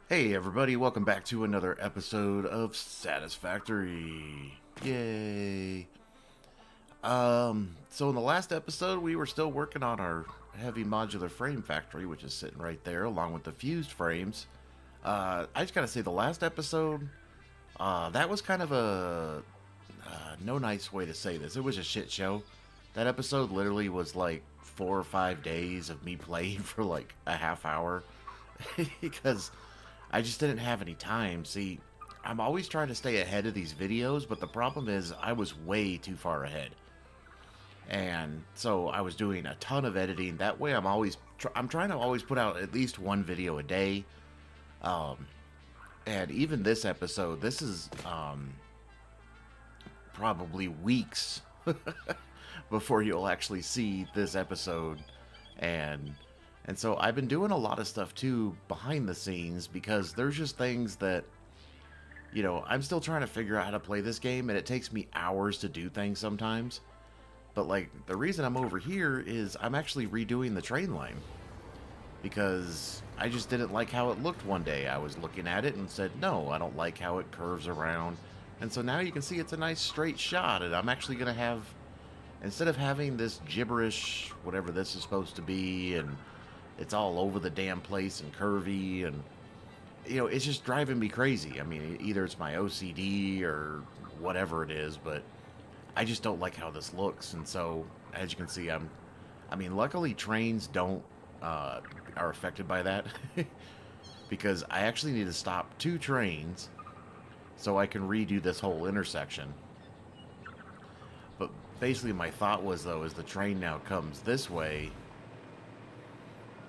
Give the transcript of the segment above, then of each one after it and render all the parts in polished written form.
Hey everybody, welcome back to another episode of Satisfactory. Yay. So in the last episode we were still working on our heavy modular frame factory, which is sitting right there along with the fused frames. I just gotta say the last episode, that was kind of a no nice way to say this. It was a shit show. That episode literally was like 4 or 5 days of me playing for like a half hour because I just didn't have any time. See, I'm always trying to stay ahead of these videos, but the problem is I was way too far ahead. And so I was doing a ton of editing. That way I'm trying to always put out at least one video a day. Um, and even this episode, this is probably weeks before you'll actually see this episode. And and so I've been doing a lot of stuff too behind the scenes because there's just things that I'm still trying to figure out how to play this game, and it takes me hours to do things sometimes. But like the reason I'm over here is I'm actually redoing the train line because I just didn't like how it looked one day. I was looking at it and said, "No, I don't like how it curves around." And so now you can see it's a nice straight shot, and I'm actually going to have, instead of having this gibberish, whatever this is supposed to be, and it's all over the damn place and curvy, and it's just driving me crazy. I mean, either it's my OCD or whatever it is, but I just don't like how this looks. And so, as you can see, luckily trains don't are affected by that because I actually need to stop 2 trains so I can redo this whole intersection. But basically, my thought was, though, is the train now comes this way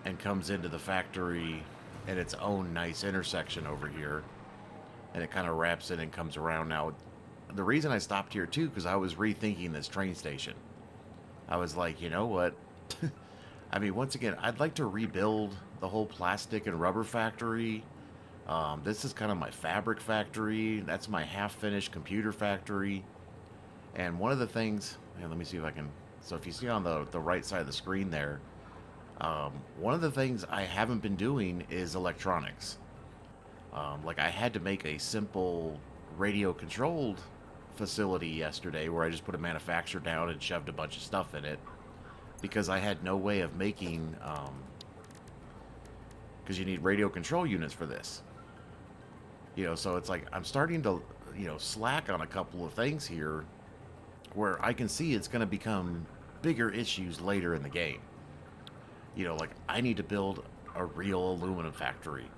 and comes into the factory in its own nice intersection over here, and it kind of wraps in and comes around. Now, the reason I stopped here too, because I was rethinking this train station. I was like, you know what? I mean, once again, I'd like to rebuild the whole plastic and rubber factory. This is kind of my fabric factory. That's my half-finished computer factory. And one of the things, and let me see if I can. So if you see on the right side of the screen there, one of the things I haven't been doing is electronics. Like I had to make a simple radio-controlled facility yesterday where I just put a manufacturer down and shoved a bunch of stuff in it because I had no way of making, because you need radio control units for this. So it's like I'm starting to, slack on a couple of things here where I can see it's going to become bigger issues later in the game. Like I need to build a real aluminum factory.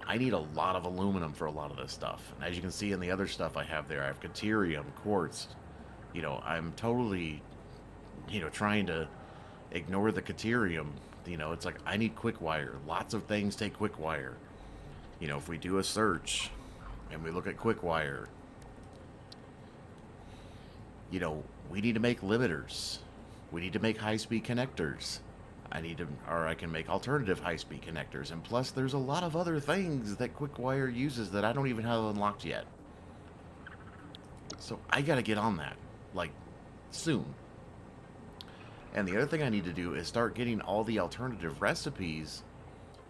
I need a lot of aluminum for a lot of this stuff. And as you can see in the other stuff I have there, I have Caterium, quartz. I'm totally, trying to ignore the Caterium. It's like I need quick wire. Lots of things take quick wire. If we do a search and we look at quick wire, we need to make limiters. We need to make high-speed connectors. I can make alternative high-speed connectors, and plus there's a lot of other things that QuickWire uses that I don't even have unlocked yet. So I gotta get on that, like, soon. And the other thing I need to do is start getting all the alternative recipes,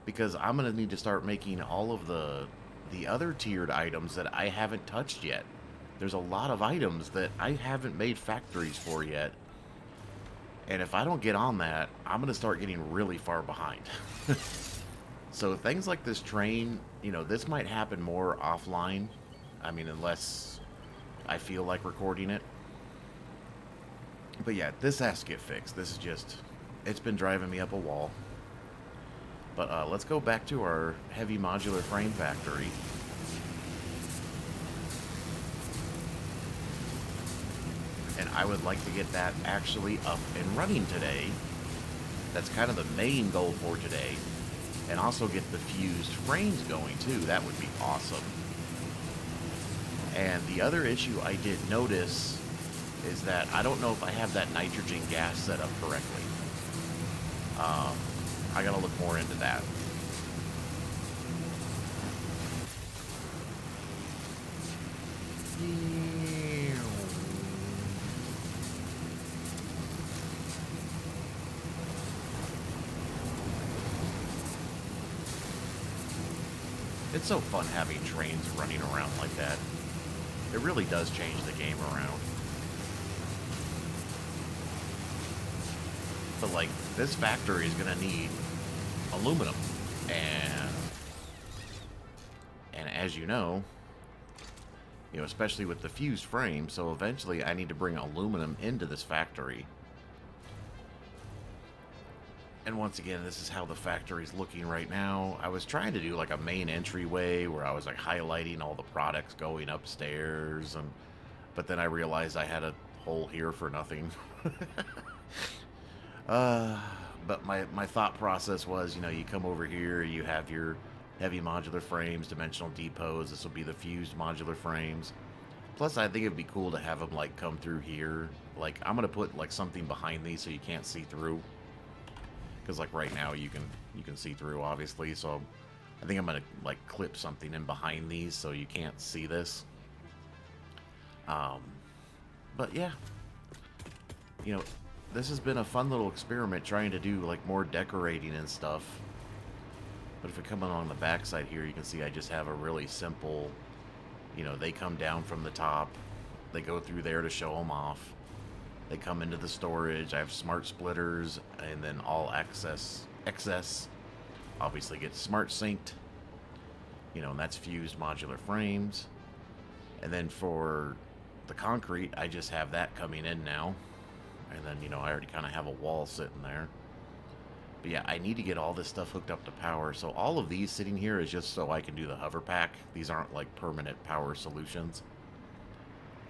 because I'm gonna need to start making all of the other tiered items that I haven't touched yet. There's a lot of items that I haven't made factories for yet. And if I don't get on that, I'm going to start getting really far behind. So things like this train, this might happen more offline. I mean, unless I feel like recording it. But yeah, this has to get fixed. This is just, it's been driving me up a wall. But let's go back to our heavy modular frame factory. And I would like to get that actually up and running today. That's kind of the main goal for today. And also get the fused frames going too. That would be awesome. And the other issue I did notice is that I don't know if I have that nitrogen gas set up correctly. I gotta look more into that. It's so fun having trains running around like that. It really does change the game around. But like, this factory is gonna need aluminum. And as you know, especially with the fused frame, so eventually I need to bring aluminum into this factory. And once again, this is how the factory's looking right now. I was trying to do like a main entryway where I was like highlighting all the products going upstairs, but then I realized I had a hole here for nothing. But my thought process was, you come over here, you have your heavy modular frames, dimensional depots. This will be the fused modular frames. Plus, I think it'd be cool to have them like come through here. Like, I'm gonna put like something behind these so you can't see through. Because like right now you can see through, obviously. So I think I'm gonna like clip something in behind these so you can't see this. But yeah, this has been a fun little experiment trying to do like more decorating and stuff. But if we come along the backside here, you can see I just have a really simple, they come down from the top, they go through there to show them off. They come into the storage. I have smart splitters, and then all excess obviously gets smart synced. And that's fused modular frames. And then for the concrete, I just have that coming in now. And then, I already kind of have a wall sitting there. But yeah, I need to get all this stuff hooked up to power. So all of these sitting here is just so I can do the hover pack. These aren't like permanent power solutions.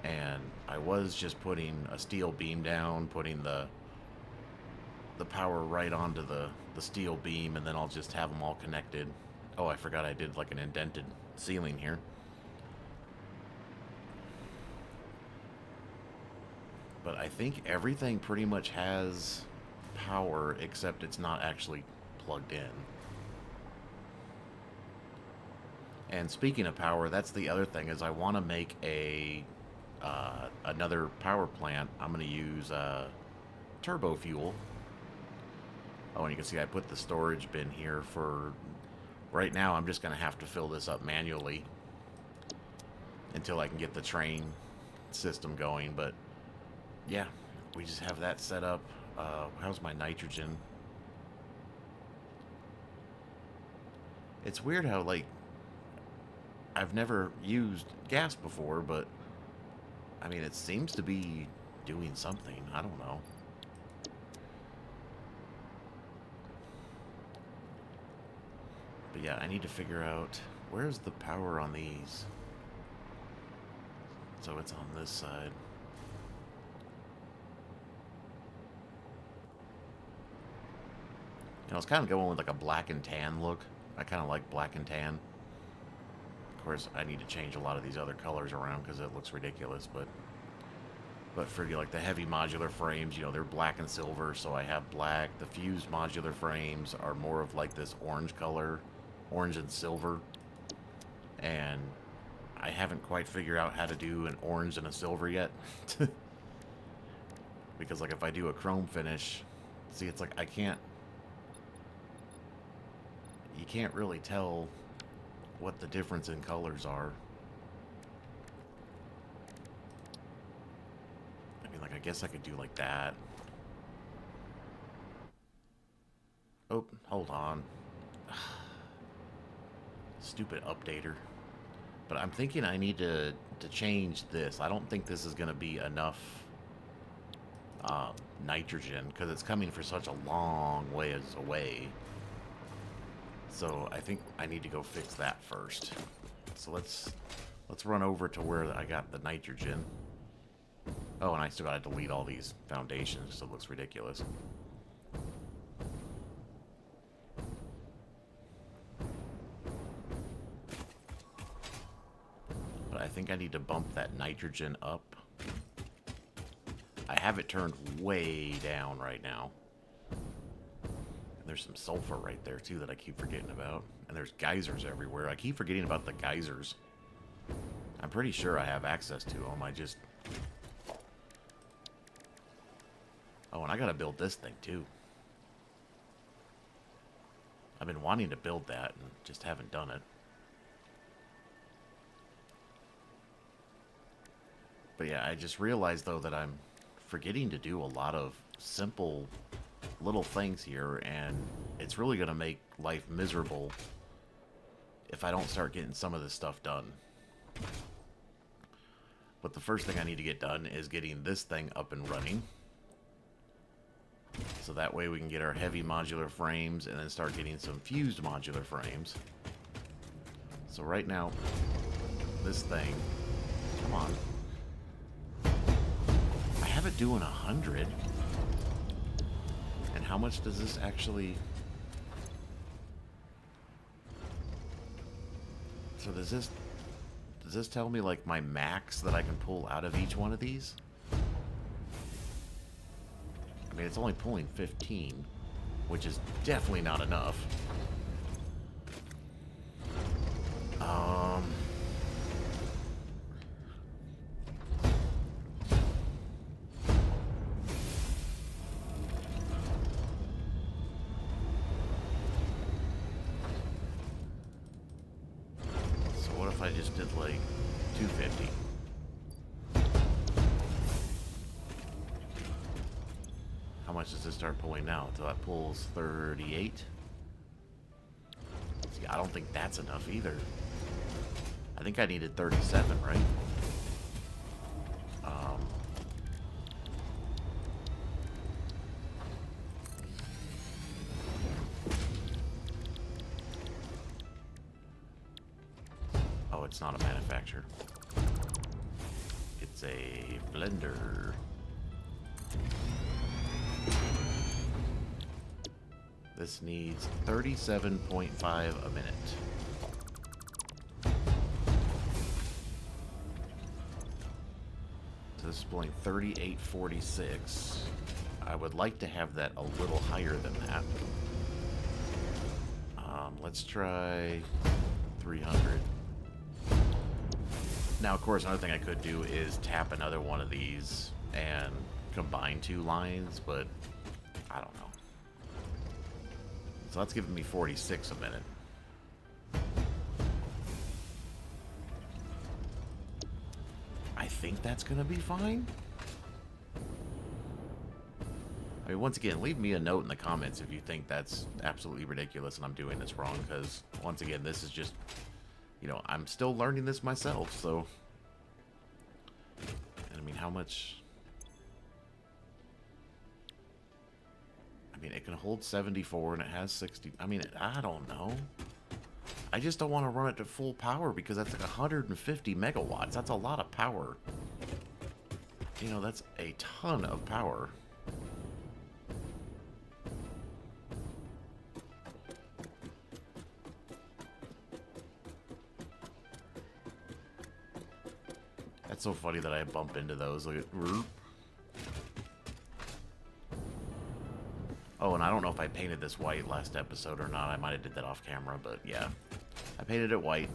And I was just putting a steel beam down, putting the power right onto the steel beam, and then I'll just have them all connected. Oh, I forgot I did like an indented ceiling here. But I think everything pretty much has power, except it's not actually plugged in. And speaking of power, that's the other thing, is I want to make another power plant. I'm going to use turbo fuel. Oh, and you can see I put the storage bin here for... Right now, I'm just going to have to fill this up manually until I can get the train system going. But, yeah, we just have that set up. How's my nitrogen? It's weird how, like, I've never used gas before, but I mean, it seems to be doing something. I don't know. But yeah, I need to figure out where's the power on these. So it's on this side. I was kind of going with like a black and tan look. I kind of like black and tan. Of course, I need to change a lot of these other colors around because it looks ridiculous, but for like the heavy modular frames, they're black and silver, so I have black. The fused modular frames are more of like this orange color, orange and silver. And I haven't quite figured out how to do an orange and a silver yet. Because like if I do a chrome finish, see, it's like you can't really tell what the difference in colors are. I mean, like, I guess I could do like that. Oh, hold on. Stupid updater. But I'm thinking I need to change this. I don't think this is going to be enough nitrogen, because it's coming for such a long ways away. So I think I need to go fix that first. So let's run over to where I got the nitrogen. Oh, and I still gotta delete all these foundations, so it looks ridiculous. But I think I need to bump that nitrogen up. I have it turned way down right now. There's some sulfur right there, too, that I keep forgetting about. And there's geysers everywhere. I keep forgetting about the geysers. I'm pretty sure I have access to them. I just... Oh, and I gotta build this thing, too. I've been wanting to build that and just haven't done it. But yeah, I just realized though that I'm forgetting to do a lot of simple little things here, and it's really going to make life miserable if I don't start getting some of this stuff done. But the first thing I need to get done is getting this thing up and running. So that way we can get our heavy modular frames and then start getting some fused modular frames. So right now, this thing, come on. I have it doing 100. And how much does this actually... So does this tell me like my max that I can pull out of each one of these? I mean, it's only pulling 15, which is definitely not enough. So what if I just did like 250? How much does this start pulling now? Until that pulls 38? See, I don't think that's enough either. I think I needed 37, right? Oh, it's not a manufacturer. It's a blender. This needs 37.5 a minute. So this is pulling 38.46. I would like to have that a little higher than that. Let's try 300. Now, of course, another thing I could do is tap another one of these and combine two lines, but I don't know. So that's giving me 46 a minute. I think that's going to be fine. I mean, once again, leave me a note in the comments if you think that's absolutely ridiculous and I'm doing this wrong, because, once again, this is just, you know, I'm still learning this myself, so... And, I mean, how much... I mean, it can hold 74 and it has 60... I mean, I don't know. I just don't want to run it to full power because that's like 150 megawatts. That's a lot of power. You know, that's a ton of power. That's so funny that I bump into those. Like, oh, and I don't know if I painted this white last episode or not. I might have did that off camera, but yeah. I painted it white.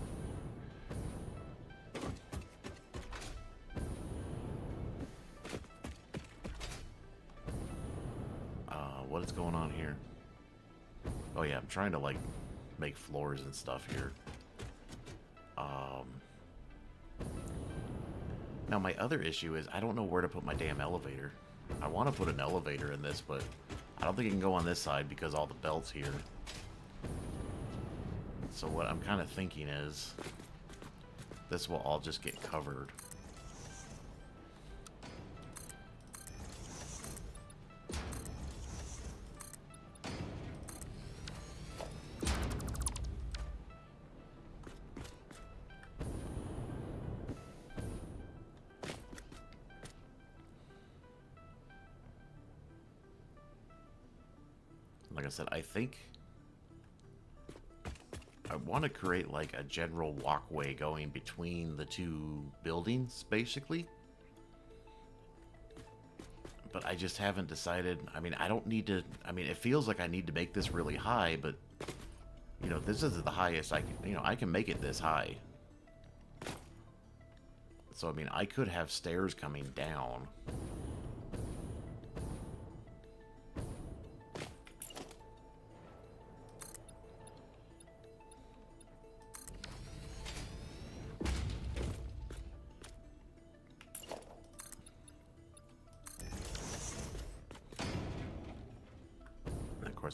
What is going on here? Oh yeah, I'm trying to like make floors and stuff here. Now my other issue is I don't know where to put my damn elevator. I want to put an elevator in this, but I don't think it can go on this side because all the belts here. So what I'm kind of thinking is this will all just get covered. Like I said, I think I want to create like a general walkway going between the two buildings, basically. But I just haven't decided. I mean, I don't need to. I mean, it feels like I need to make this really high, but you know, this is the highest I can. You know, I can make it this high. So I mean, I could have stairs coming down.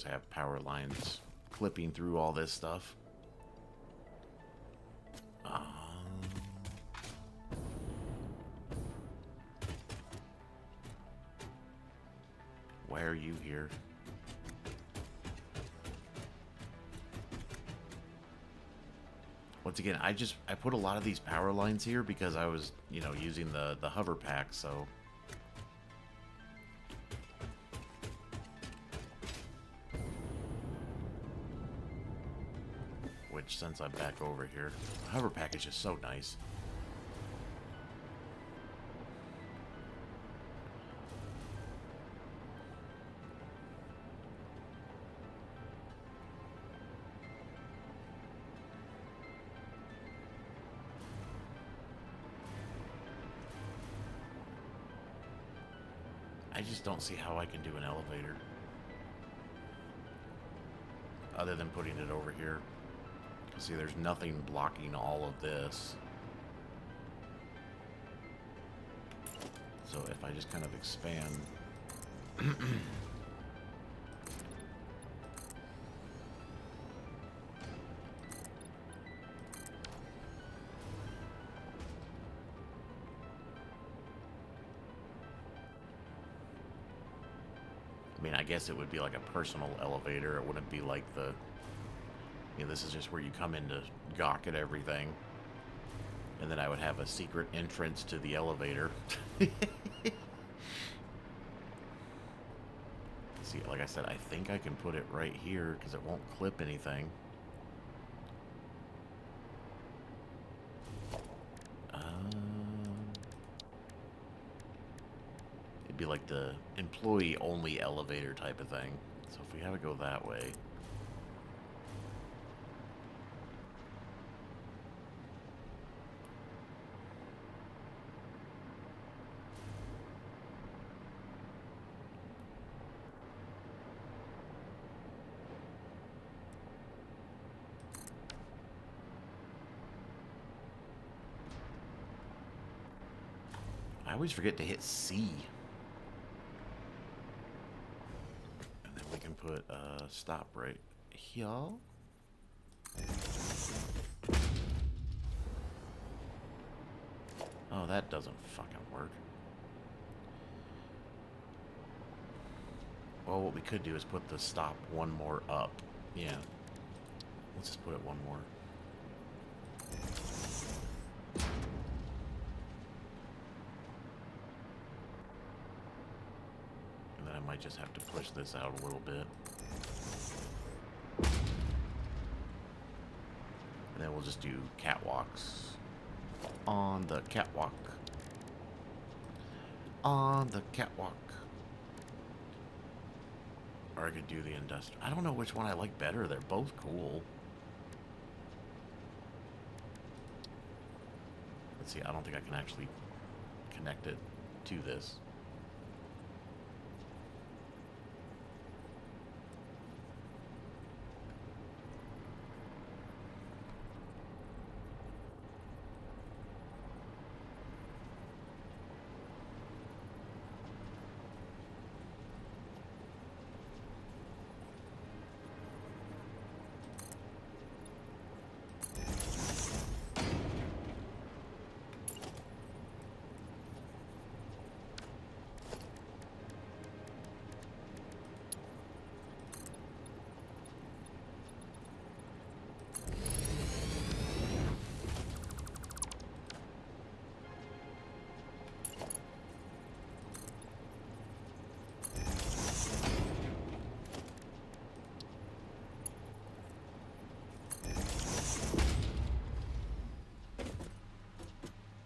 course, I have power lines clipping through all this stuff. Why are you here? Once again, I put a lot of these power lines here because I was, you know, using the hover pack, so. Which, since I'm back over here, the hover pack is just so nice. I just don't see how I can do an elevator. Other than putting it over here. See, there's nothing blocking all of this. So if I just kind of expand... I mean, I guess it would be like a personal elevator. It wouldn't be like the... You know, this is just where you come in to gawk at everything. And then I would have a secret entrance to the elevator. See, like I said, I think I can put it right here because it won't clip anything. It'd be like the employee-only elevator type of thing. So if we have it go that way... I always forget to hit C. And then we can put stop right here. Oh, that doesn't fucking work. Well, what we could do is put the stop one more up. Yeah. Let's just put it one more. I might just have to push this out a little bit. And then we'll just do catwalks. On the catwalk. On the catwalk. Or I could do the industrial. I don't know which one I like better. They're both cool. Let's see, I don't think I can actually connect it to this.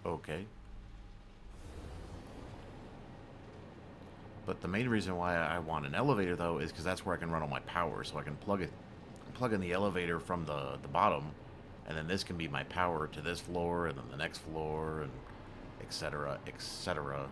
Okay. But the main reason why I want an elevator, though, is because that's where I can run all my power. So I can plug in the elevator from the bottom, and then this can be my power to this floor, and then the next floor, and etc., etc.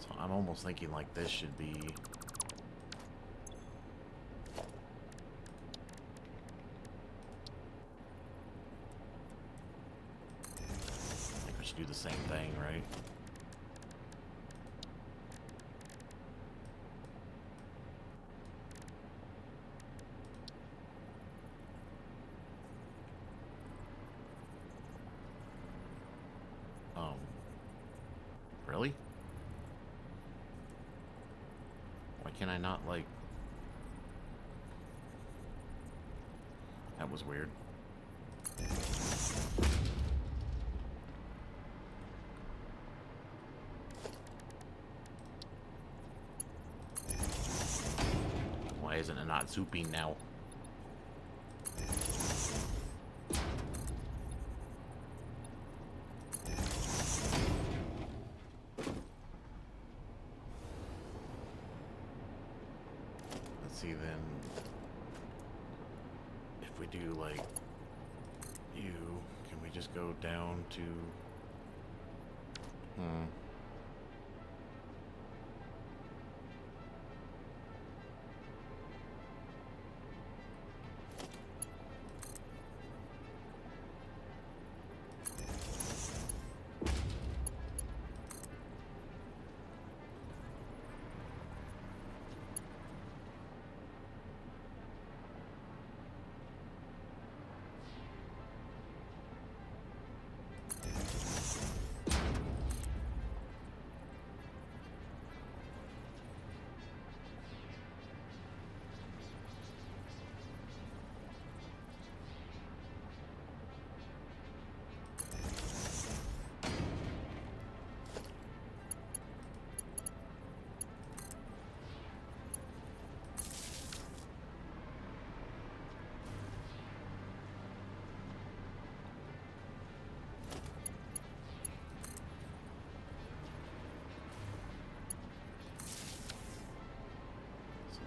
So I'm almost thinking like this should be... I think we should do the same thing, right? Really? Why can I not, like... That was weird. Why isn't it not zooping now? Let's see then. If we do like you, can we just go down to...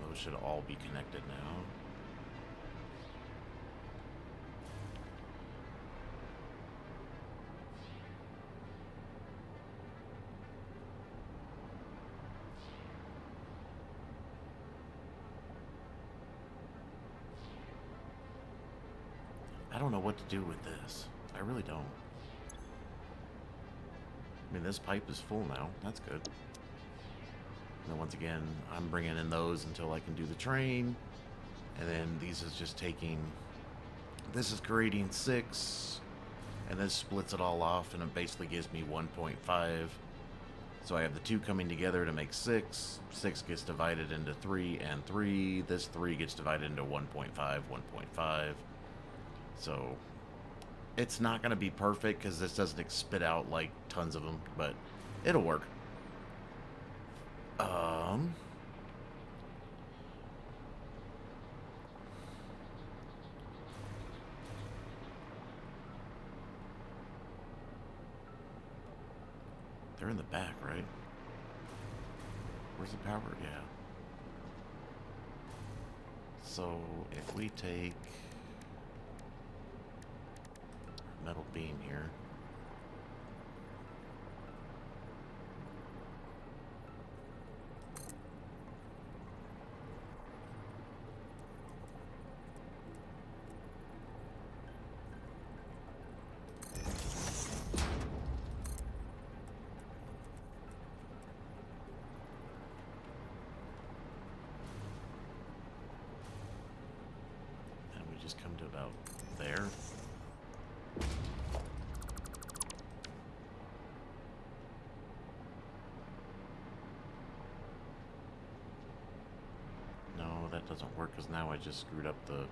Those should all be connected now. I don't know what to do with this. I really don't. I mean, this pipe is full now. That's good. And then once again, I'm bringing in those until I can do the train. And then these is just taking... This is creating 6. And this splits it all off, and it basically gives me 1.5. So I have the 2 coming together to make 6. 6 gets divided into 3 and 3. This 3 gets divided into 1.5, 1.5. So it's not going to be perfect because this doesn't spit out like tons of them, but it'll work. They're in the back, right? Where's the power? Yeah. So if we take metal beam here. And we just come to about there. That doesn't work because now I just screwed up the...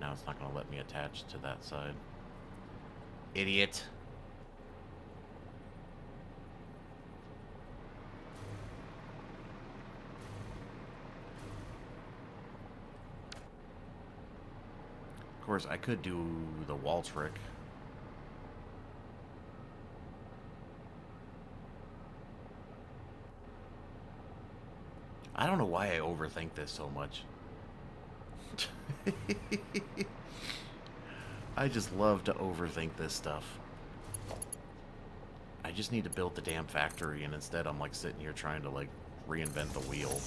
Now it's not going to let me attach to that side. Idiot. Of course, I could do the wall trick. I don't know why I overthink this so much. I just love to overthink this stuff. I just need to build the damn factory, and instead I'm like sitting here trying to like reinvent the wheel.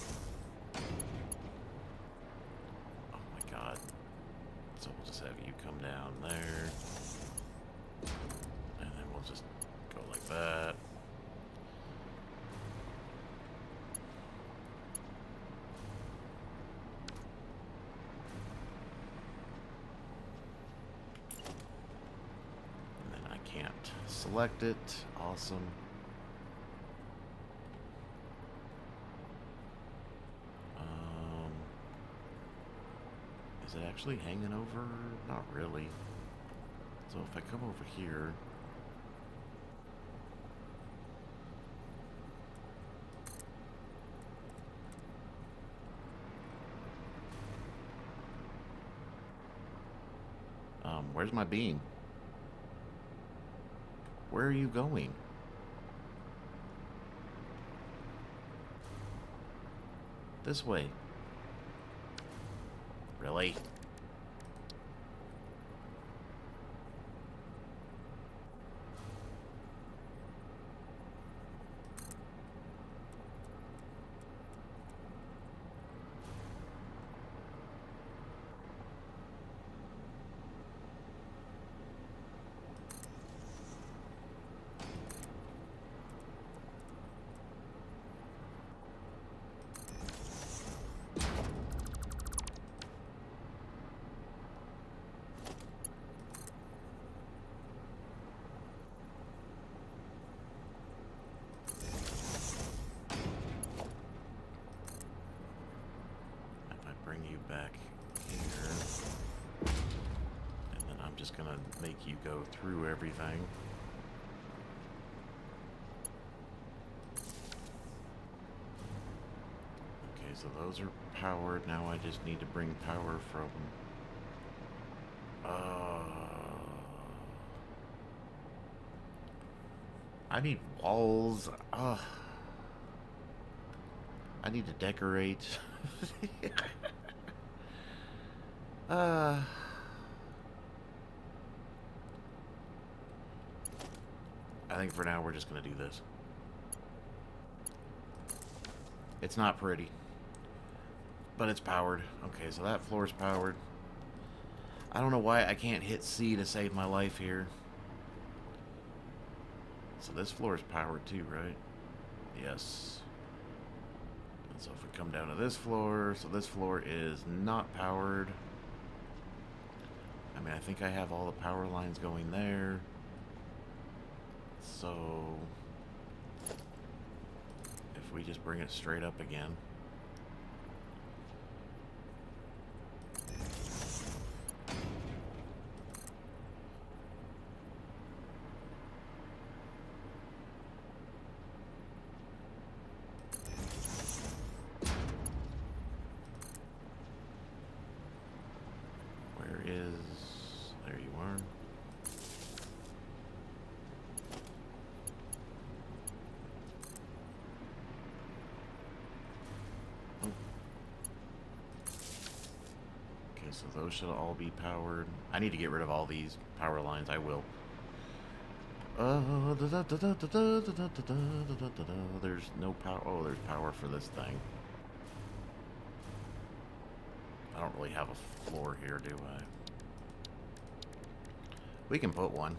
Oh my god. So we'll just have you come down there. And then we'll just go like that. And then I can't select it. Awesome. Is it actually hanging over? Not really. So if I come over here... where's my beam? Where are you going? This way. Really? Bring you back here, and then I'm just gonna make you go through everything. Okay, so those are powered. Now I just need to bring power from I need walls. I need to decorate. I think for now we're just gonna do this. It's not pretty, but it's powered. Okay, so that floor's powered. I don't know why I can't hit C to save my life here. So this floor is powered too, right? Yes. And so if we come down to this floor, so this floor is not powered. I mean, I think I have all the power lines going there. So if we just bring it straight up again. Where is... There you are. Okay, so those should all be powered. I need to get rid of all these power lines. I will. There's no power. Oh, there's power for this thing. I don't really have a floor here, do I? We can put one.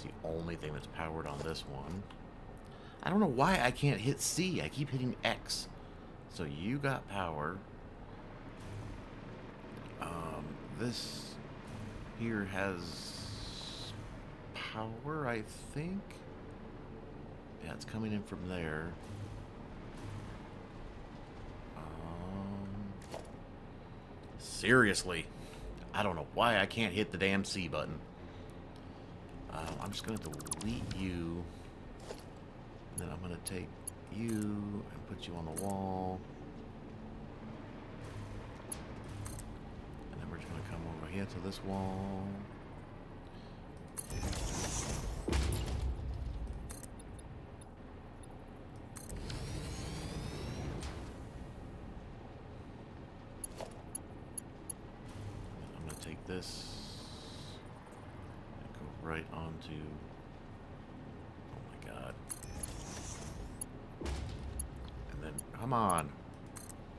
the only thing that's powered on this one. I don't know why I can't hit C. I keep hitting X. So you got power. This here has power, I think. Yeah, it's coming in from there. Seriously, I don't know why I can't hit the damn C button. I'm just going to delete you. And then I'm going to take you and put you on the wall. And then we're just going to come over here to this wall. I'm going to take this and go right onto... Oh my god. And then, come on.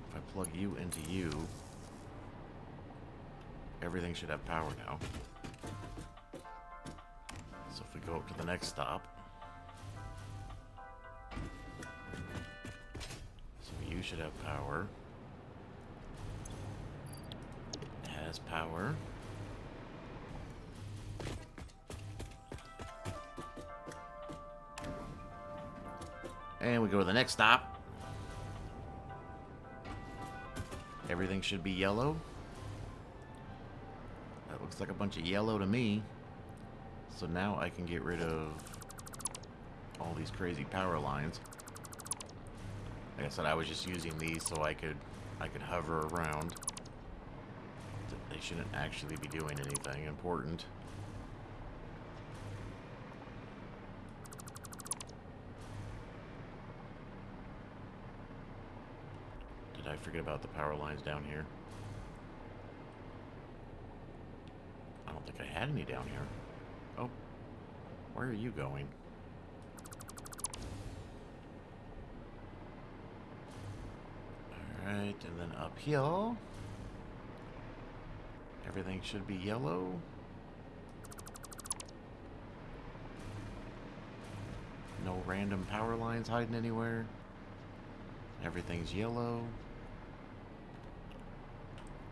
If I plug you into you, everything should have power now. So if we go up to the next stop, so you should have power. It has power. And we go to the next stop. Everything should be yellow. That looks like a bunch of yellow to me. So now I can get rid of all these crazy power lines. Like I said, I was just using these so I could hover around. They shouldn't actually be doing anything important. Did I forget about the power lines down here? I don't think I had any down here. Oh, where are you going? Alright, and then up here, everything should be yellow. No random power lines hiding anywhere. Everything's yellow.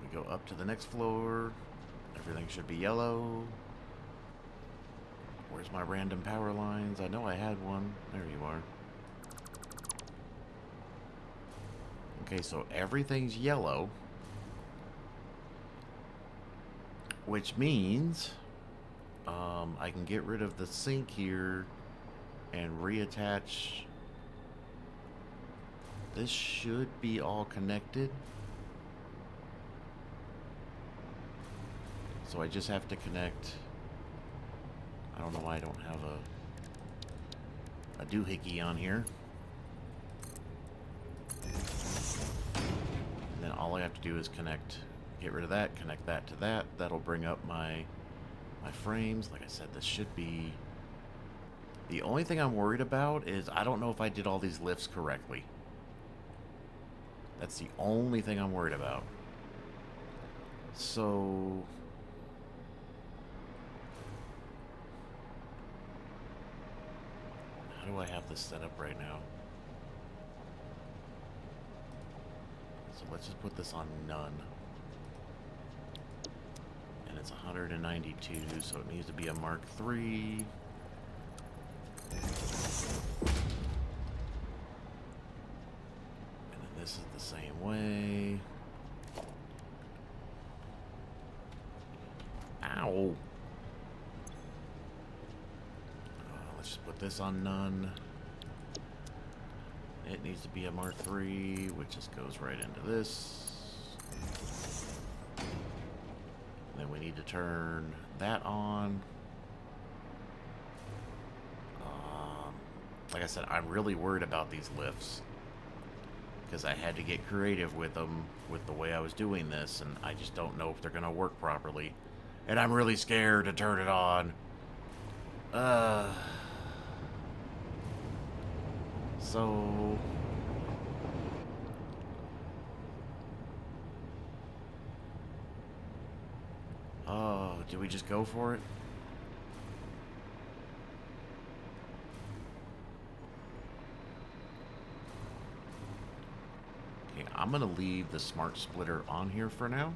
We go up to the next floor. Everything should be yellow. Where's my random power lines? I know I had one. There you are. Okay, so everything's yellow. Which means I can get rid of the sink here and reattach. This should be all connected. So I just have to connect. I don't know why I don't have a doohickey on here. And then all I have to do is connect, get rid of that, connect that to that. That'll bring up my frames. Like I said, this should be... The only thing I'm worried about is I don't know if I did all these lifts correctly. That's the only thing I'm worried about. So... How do I have this set up right now? So let's just put this on none. And it's 192, so it needs to be a Mark III. And then this is the same way. Ow! Let's just put this on none. It needs to be a Mark III, which just goes right into this. And then we need to turn that on. Like I said, I'm really worried about these lifts. Because I had to get creative with them, with the way I was doing this, and I just don't know if they're going to work properly. And I'm really scared to turn it on. So... Oh, do we just go for it? I'm going to leave the smart splitter on here for now.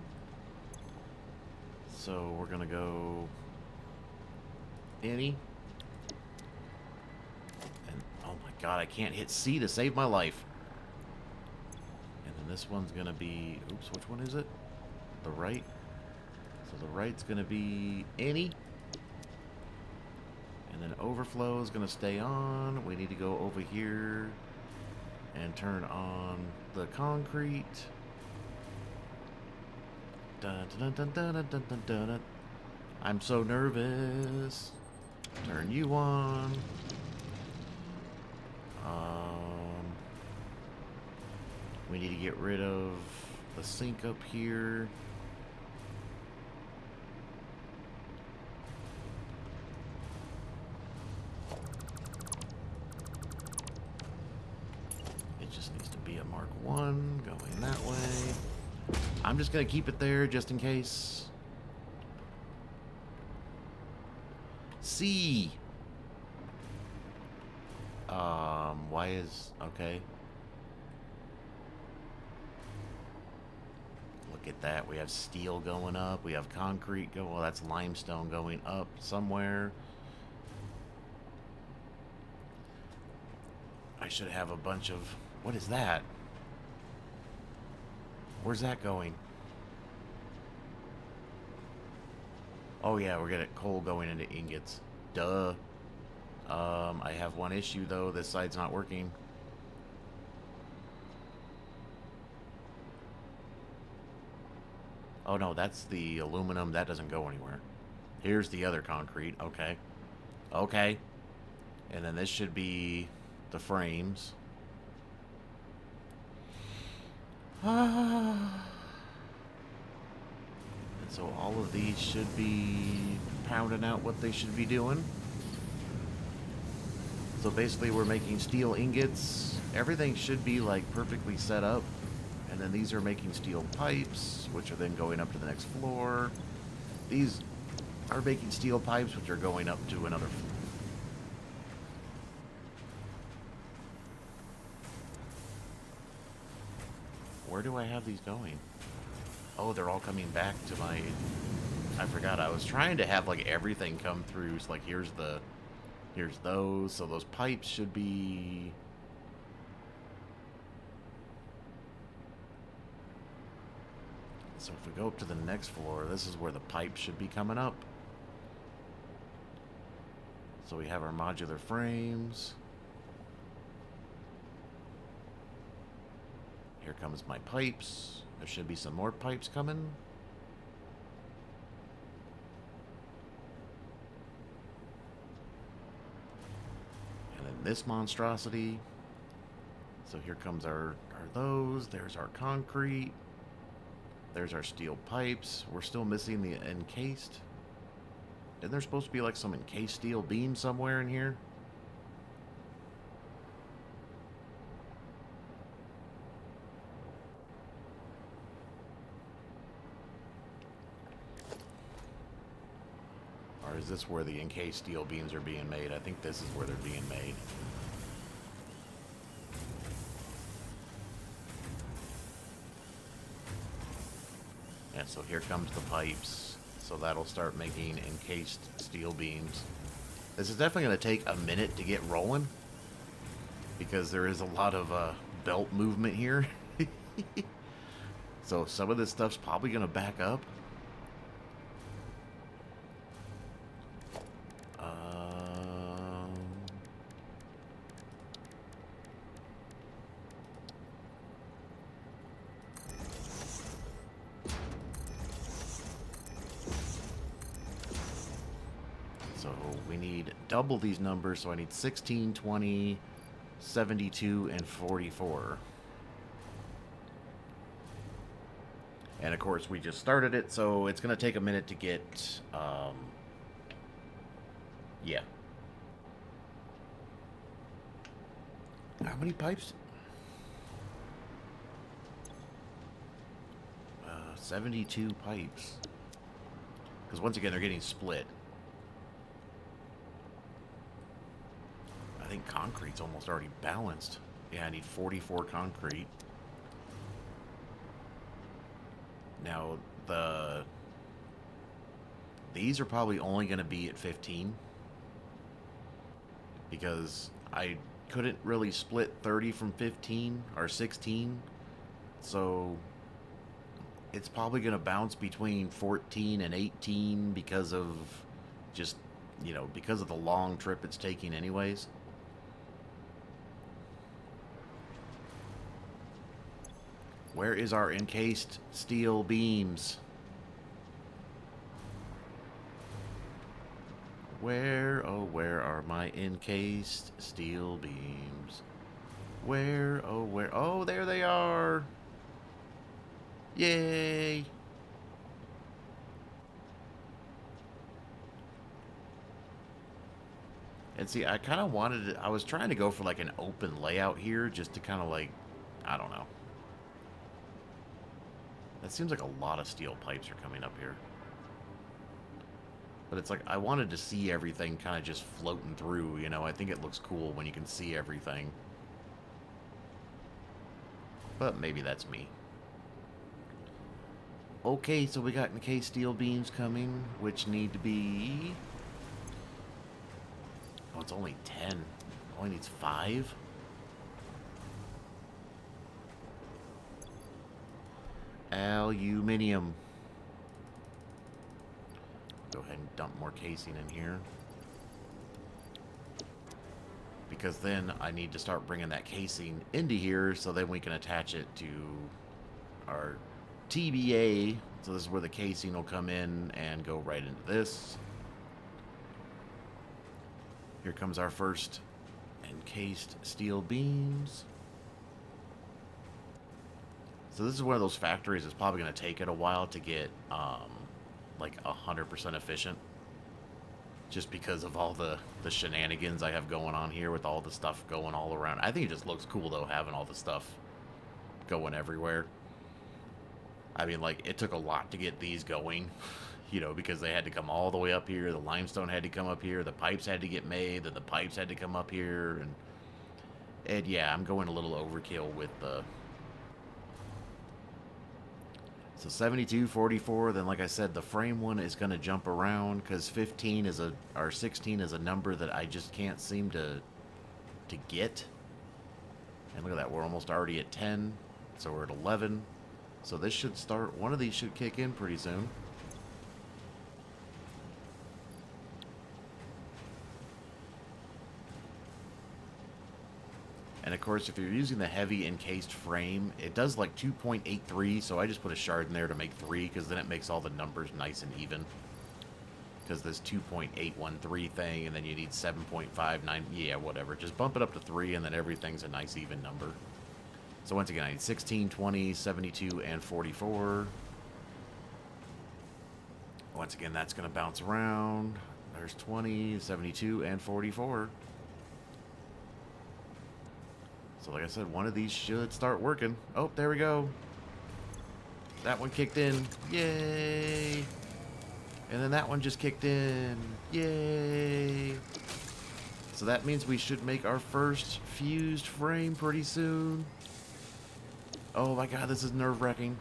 So we're going to go any. And oh my god, I can't hit C to save my life. And then this one's going to be, oops, which one is it? The right. So the right's going to be any. And then overflow is going to stay on. We need to go over here and turn on the concrete. Dun, dun, dun, dun, dun, dun, dun, dun, dun. I'm so nervous. Turn you on. We need to get rid of the sink up here. It just needs to be a Mark 1 going that way. I'm just going to keep it there just in case. C. Why is... Okay. Look at that. We have steel going up. We have concrete going... Well, that's limestone going up somewhere. I should have a bunch of... What is that? Where's that going? Oh yeah, we're gonna coal going into ingots. Duh. I have one issue though. This side's not working. Oh no, that's the aluminum. That doesn't go anywhere. Here's the other concrete. Okay. Okay. And then this should be the frames. And so all of these should be pounding out what they should be doing. So basically we're making steel ingots. Everything should be like perfectly set up. And then these are making steel pipes, which are then going up to the next floor. These are making steel pipes, which are going up to another floor. Where do I have these going? Oh, they're all coming back to my... I forgot. I was trying to have like everything come through. So like here's those. So those pipes should be... So if we go up to the next floor, this is where the pipes should be coming up. So we have our modular frames. Here comes my pipes. There should be some more pipes coming. And then this monstrosity. So here comes our those. There's our concrete. There's our steel pipes. We're still missing the encased. Isn't there supposed to be like some encased steel beam somewhere in here? Or is this where the encased steel beams are being made? I think this is where they're being made. Yeah, so here comes the pipes. So that'll start making encased steel beams. This is definitely going to take a minute to get rolling, because there is a lot of belt movement here. So some of this stuff's probably going to back up. So we need double these numbers, so I need 16, 20, 72, and 44. And of course, we just started it, so it's going to take a minute to get, yeah. How many pipes? 72 pipes. Because once again, they're getting split. I think concrete's almost already balanced. Yeah, I need 44 concrete. Now, these are probably only going to be at 15 because I couldn't really split 30 from 15 or 16. So it's probably going to bounce between 14 and 18 because of just, because of the long trip it's taking anyways. Where is our encased steel beams? Where, oh, where are my encased steel beams? Where, oh, where? Oh, there they are. Yay. And see, I kind of wanted it, I was trying to go for like an open layout here just to kind of like, I don't know. That seems like a lot of steel pipes are coming up here. But it's like, I wanted to see everything kind of just floating through, I think it looks cool when you can see everything. But maybe that's me. Okay, so we got encased steel beams coming, which need to be... Oh, it's only 10. Only needs 5? Aluminium. Go ahead and dump more casing in here. Because then I need to start bringing that casing into here so then we can attach it to our TBA. So this is where the casing will come in and go right into this. Here comes our first encased steel beams. So this is one of those factories that's probably going to take it a while to get like 100% efficient. Just because of all the shenanigans I have going on here with all the stuff going all around. I think it just looks cool, though, having all the stuff going everywhere. I mean, like, it took a lot to get these going, because they had to come all the way up here. The limestone had to come up here. The pipes had to get made. Then the pipes had to come up here. And yeah, I'm going a little overkill with the... So 72, 44, then like I said, the frame one is going to jump around because 15 is or 16 is a number that I just can't seem to get. And look at that, we're almost already at 10, so we're at 11. So this should start, one of these should kick in pretty soon. And of course, if you're using the heavy encased frame, it does like 2.83, so I just put a shard in there to make 3, because then it makes all the numbers nice and even. Because this 2.813 thing, and then you need 7.59, yeah, whatever. Just bump it up to 3, and then everything's a nice even number. So once again, I need 16, 20, 72, and 44. Once again, that's going to bounce around. There's 20, 72, and 44. So like I said, one of these should start working. Oh, there we go. That one kicked in. Yay! And then that one just kicked in. Yay! So that means we should make our first fused frame pretty soon. Oh my god, this is nerve-wracking.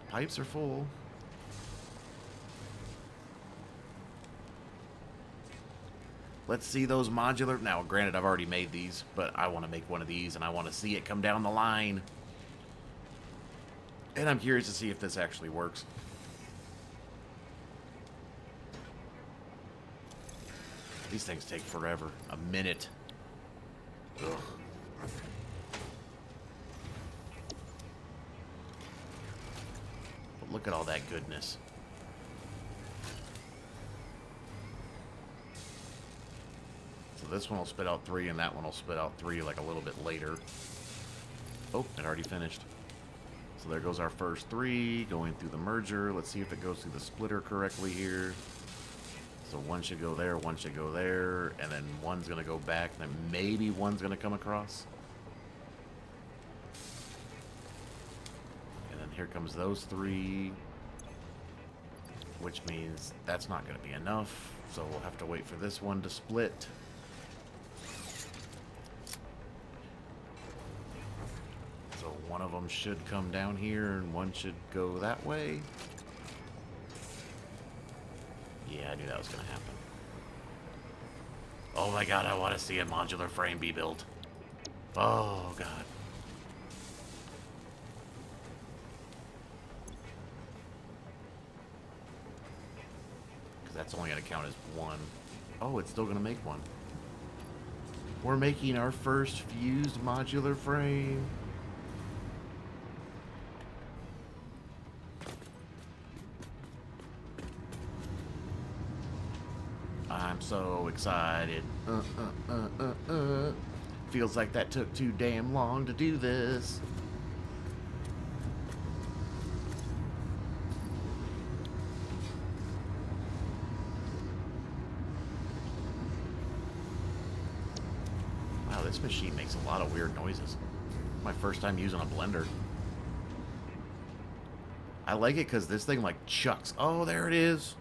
Pipes are full. Let's see those modular... Now, granted, I've already made these, but I want to make one of these, and I want to see it come down the line. And I'm curious to see if this actually works. These things take forever. A minute. Ugh. But look at all that goodness. So this one will spit out 3, and that one will spit out 3 like a little bit later. Oh, it already finished. So there goes our first 3 going through the merger. Let's see if it goes through the splitter correctly here. So one should go there, one should go there, and then one's going to go back, and then maybe one's going to come across. And then here comes those 3, which means that's not going to be enough. So we'll have to wait for this one to split. one of them should come down here and one should go that way. Yeah, I knew that was going to happen. Oh my god, I want to see a modular frame be built. Oh god. Because that's only going to count as one. Oh, it's still going to make one. We're making our first fused modular frame. I'm so excited. Feels like that took too damn long to do this. Wow, this machine makes a lot of weird noises. My first time using a blender. I like it because this thing like chucks. Oh, there it is.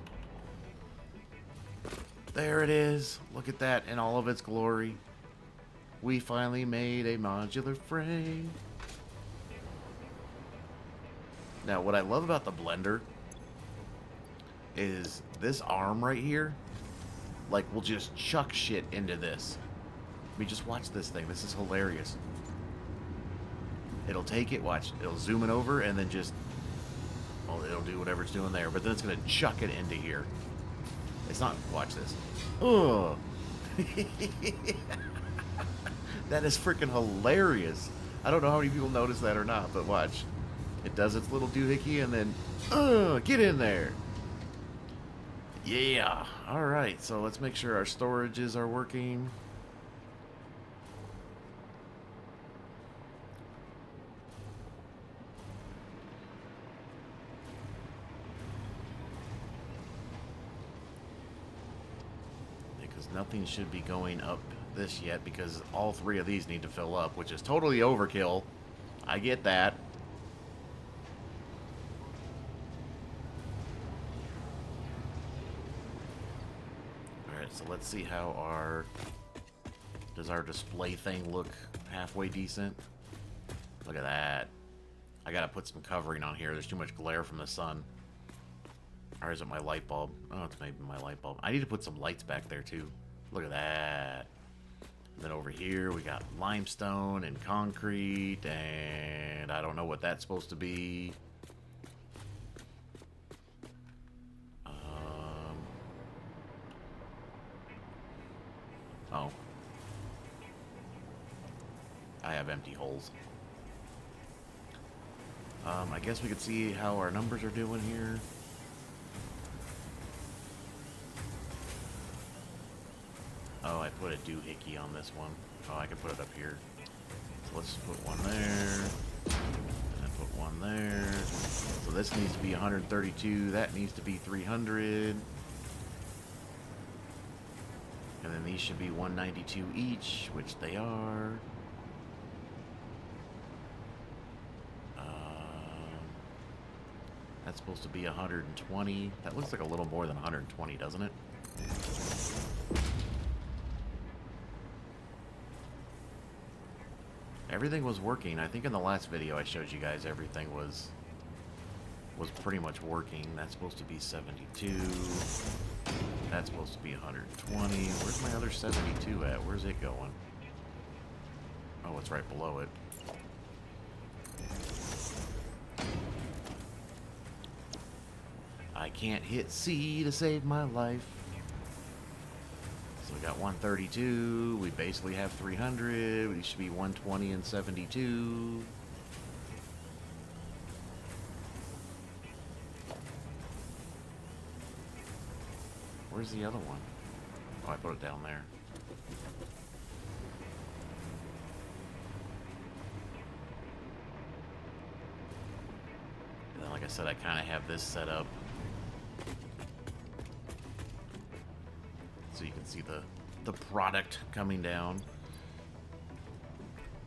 There it is. Look at that in all of its glory. We finally made a modular frame. Now, what I love about the blender is this arm right here, like, will just chuck shit into this. I mean, just watch this thing. This is hilarious. It'll take it, watch. It'll zoom it over, and then just, well, it'll do whatever it's doing there. But then it's going to chuck it into here. It's not, watch this. Ugh. That is freaking hilarious. I don't know how many people notice that or not, but watch. It does its little doohickey and then, get in there. Yeah. All right, so let's make sure our storages are working. Nothing should be going up this yet because all three of these need to fill up, which is totally overkill. I get that. Alright, so let's see how does our display thing look halfway decent? Look at that. I gotta put some covering on here. There's too much glare from the sun. Or is it my light bulb? Oh, it's maybe my light bulb. I need to put some lights back there too. Look at that. And then over here we got limestone and concrete, and I don't know what that's supposed to be. Oh. I have empty holes. I guess we could see how our numbers are doing here. Oh, I put a doohickey on this one. Oh, I can put it up here. So let's put one there. And then put one there. So this needs to be 132. That needs to be 300. And then these should be 192 each, which they are. That's supposed to be 120. That looks like a little more than 120, doesn't it? Everything was working. I think in the last video I showed you guys everything was pretty much working. That's supposed to be 72. That's supposed to be 120. Where's my other 72 at? Where's it going? Oh, it's right below it. I can't hit C to save my life. So we got 132. We basically have 300. We should be 120 and 72. Where's the other one? Oh, I put it down there. And then, like I said, I kind of have this set up so you can see the product coming down.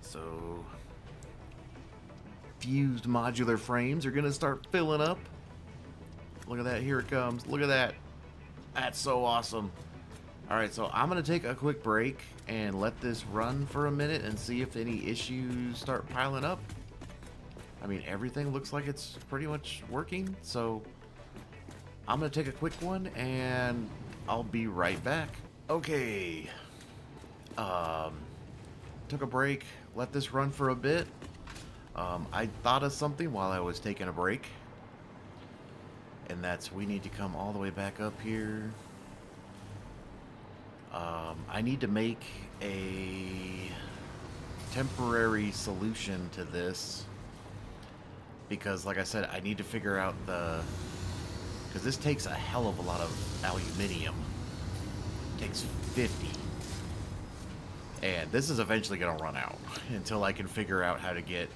So fused modular frames are gonna start filling up. Look at that, here it comes. Look at that. That's so awesome. Alright, so I'm gonna take a quick break and let this run for a minute and see if any issues start piling up. I mean, everything looks like it's pretty much working, so I'm gonna take a quick one and I'll be right back. Okay. Um, Took a break, let this run for a bit. I thought of something while I was taking a break, and that's we need to come all the way back up here. I need to make a temporary solution to this because, like I said, I need to figure out the... Because this takes a hell of a lot of aluminium. It takes 50. And this is eventually going to run out until I can figure out how to get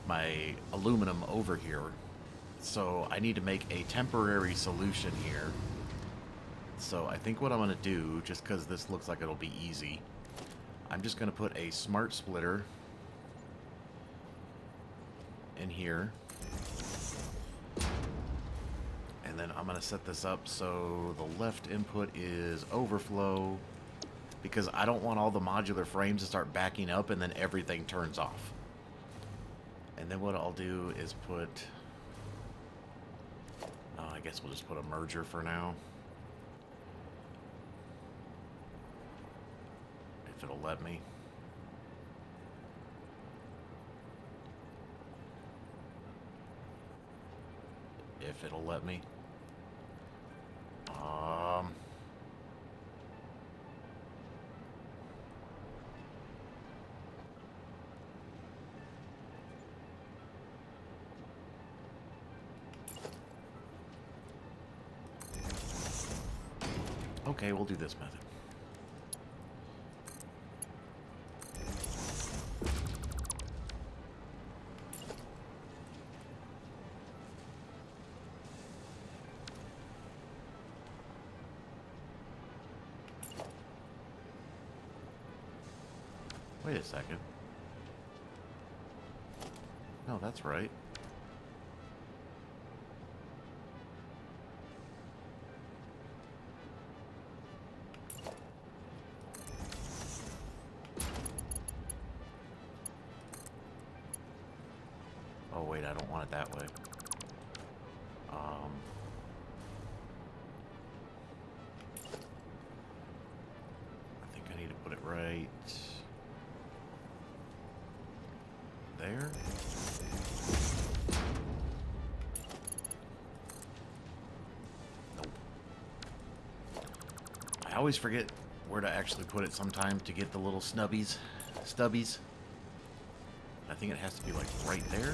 my aluminum over here. So I need to make a temporary solution here. So I think what I'm going to do, just because this looks like it'll be easy, I'm just going to put a smart splitter in here. And then I'm going to set this up so the left input is overflow, because I don't want all the modular frames to start backing up and then everything turns off. And then what I'll do is put... I guess we'll just put a merger for now. If it'll let me. If it'll let me. Okay, we'll do this method. Wait a second. No, that's right. Oh wait, I don't want it that way. I think I need to put it right there. Nope. I always forget where to actually put it sometimes to get the little stubbies. I think it has to be like right there.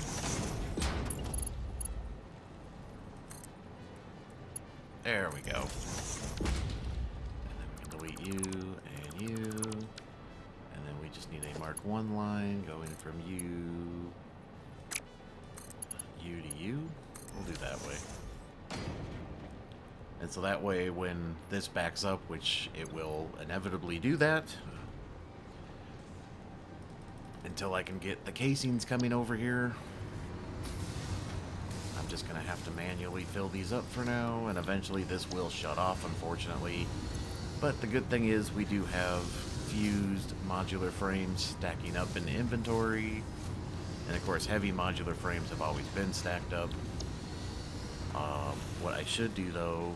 There we go. And then we can delete you and you. And then we just need a Mark 1 line going from you to you. We'll do that way. And so that way when this backs up, which it will inevitably do that, until I can get the casings coming over here, I'm just going to have to manually fill these up for now, and eventually this will shut off, unfortunately. But the good thing is we do have fused modular frames stacking up in the inventory, and of course heavy modular frames have always been stacked up. What I should do though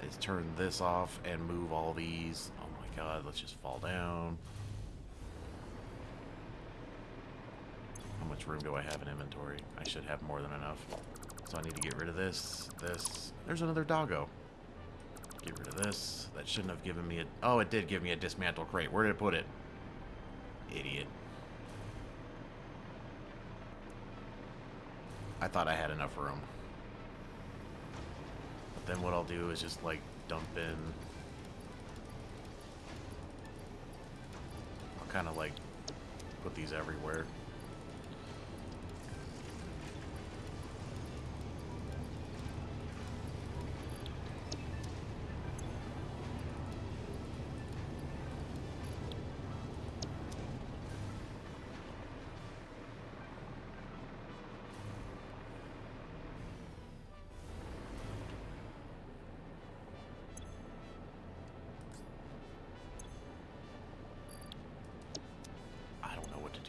is turn this off and move all these. Oh my god, let's just fall down. How much room do I have in inventory? I should have more than enough. So I need to get rid of this. There's another doggo. Get rid of this. That shouldn't have given me a... Oh, it did give me a dismantle crate. Where did it put it? Idiot. I thought I had enough room. But then what I'll do is just, like, dump in... I'll kind of, like, put these everywhere.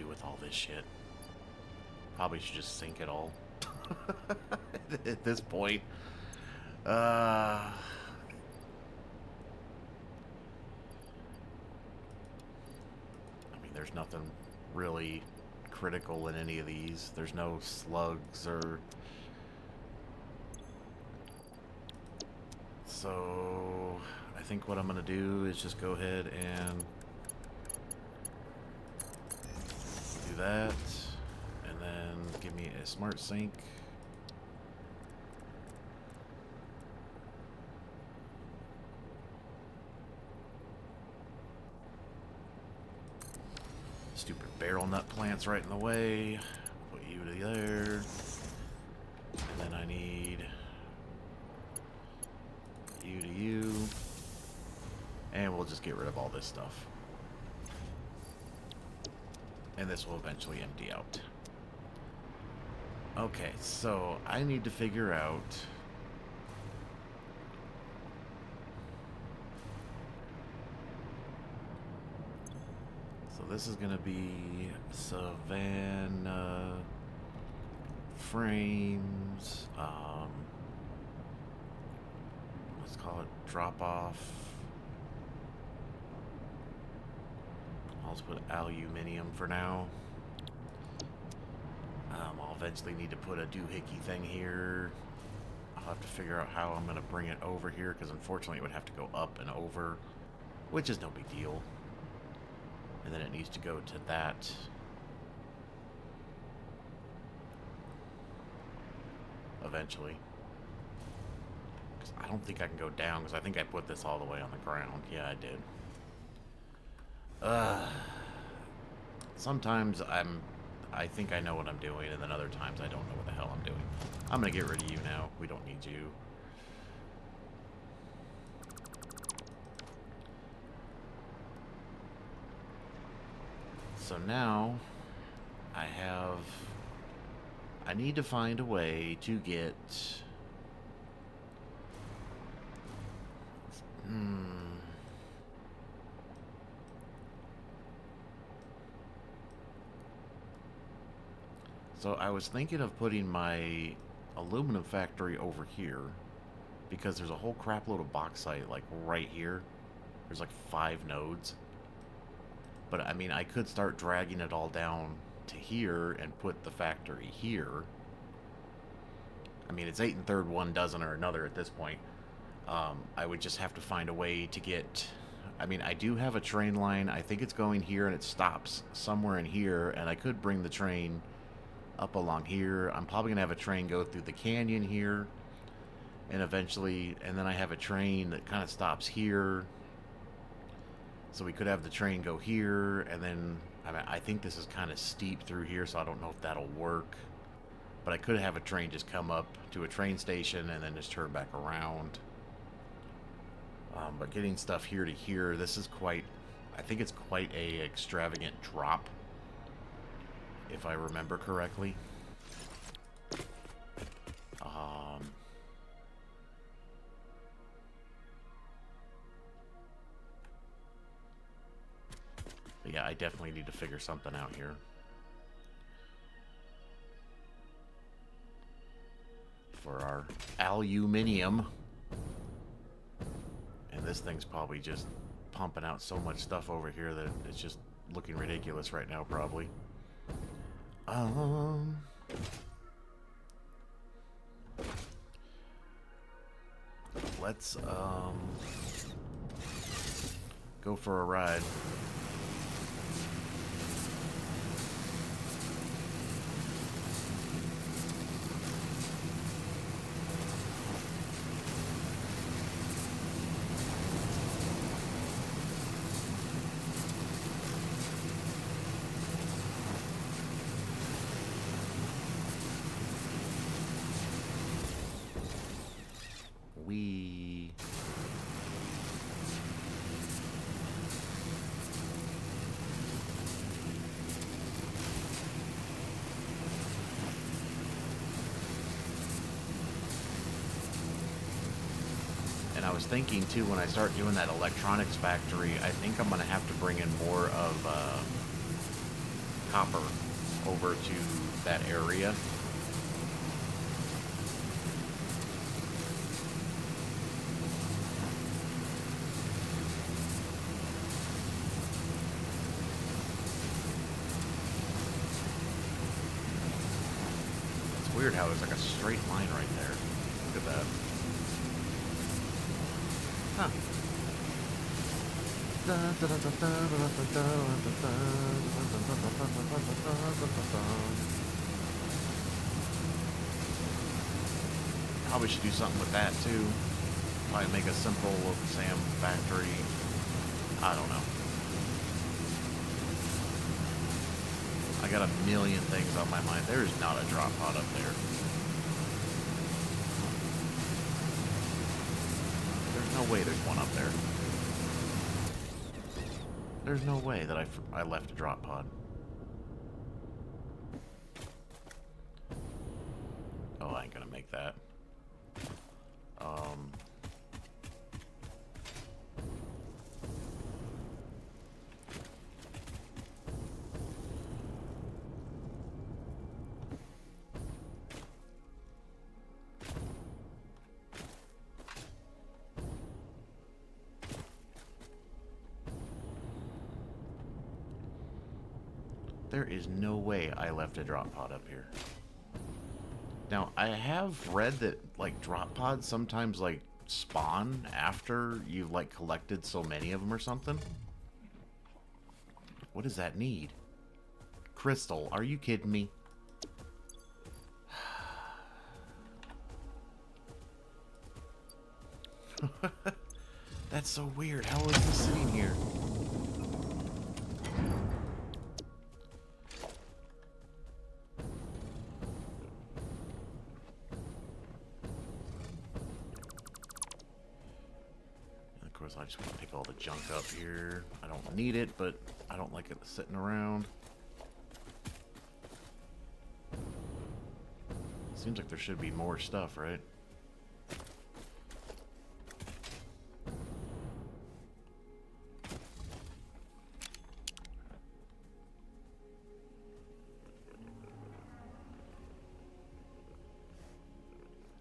do with all this shit? Probably should just sink it all. At this point. I mean, there's nothing really critical in any of these. There's no slugs or... So, I think what I'm going to do is just go ahead and do that. And then give me a smart sink. Stupid barrel nut plants right in the way. Put you to there. And then I need you to you. And we'll just get rid of all this stuff. And this will eventually empty out. Okay, so I need to figure out... So this is going to be Savannah frames. Let's call it drop off. I'll just put aluminium for now. I'll eventually need to put a doohickey thing here. I'll have to figure out how I'm going to bring it over here, because unfortunately it would have to go up and over, which is no big deal. And then it needs to go to that. Eventually. Because I don't think I can go down, because I think I put this all the way on the ground. Yeah, I did. Sometimes I think I know what I'm doing, and then other times I don't know what the hell I'm doing. I'm going to get rid of you now. We don't need you. So now I need to find a way to get So I was thinking of putting my aluminum factory over here, because there's a whole crap load of bauxite like right here. There's like 5 nodes. But I mean, I could start dragging it all down to here and put the factory here. I mean, it's 8 1/3 one dozen or another at this point. I would just have to find a way to get... I mean, I do have a train line. I think it's going here and it stops somewhere in here, and I could bring the train up along here. I'm probably going to have a train go through the canyon here, and eventually... And then I have a train that kind of stops here. So we could have the train go here, and then... I mean, I think this is kind of steep through here, so I don't know if that'll work. But I could have a train just come up to a train station and then just turn back around. But getting stuff here to here, this is quite... I think it's quite a extravagant drop, if I remember correctly. But yeah, I definitely need to figure something out here. For our aluminium. And this thing's probably just pumping out so much stuff over here that it's just looking ridiculous right now, probably. Let's go for a ride. And I was thinking too, when I start doing that electronics factory, I think I'm going to have to bring in more of copper over to that area. It's weird how there's like a straight line right there. Look at that. Huh. Probably should do something with that too. Might make a simple Sam factory. I don't know. I got a million things on my mind. There is not a drop pod up there. There's no way there's one up there. There's no way that I left a drop pod. Oh, I ain't gonna make that. There is no way I left a drop pod up here. Now, I have read that, like, drop pods sometimes, like, spawn after you've, like, collected so many of them or something. What does that need? Crystal, are you kidding me? That's so weird. How is this sitting here? I just want to pick all the junk up here. I don't need it, but I don't like it sitting around. Seems like there should be more stuff, right?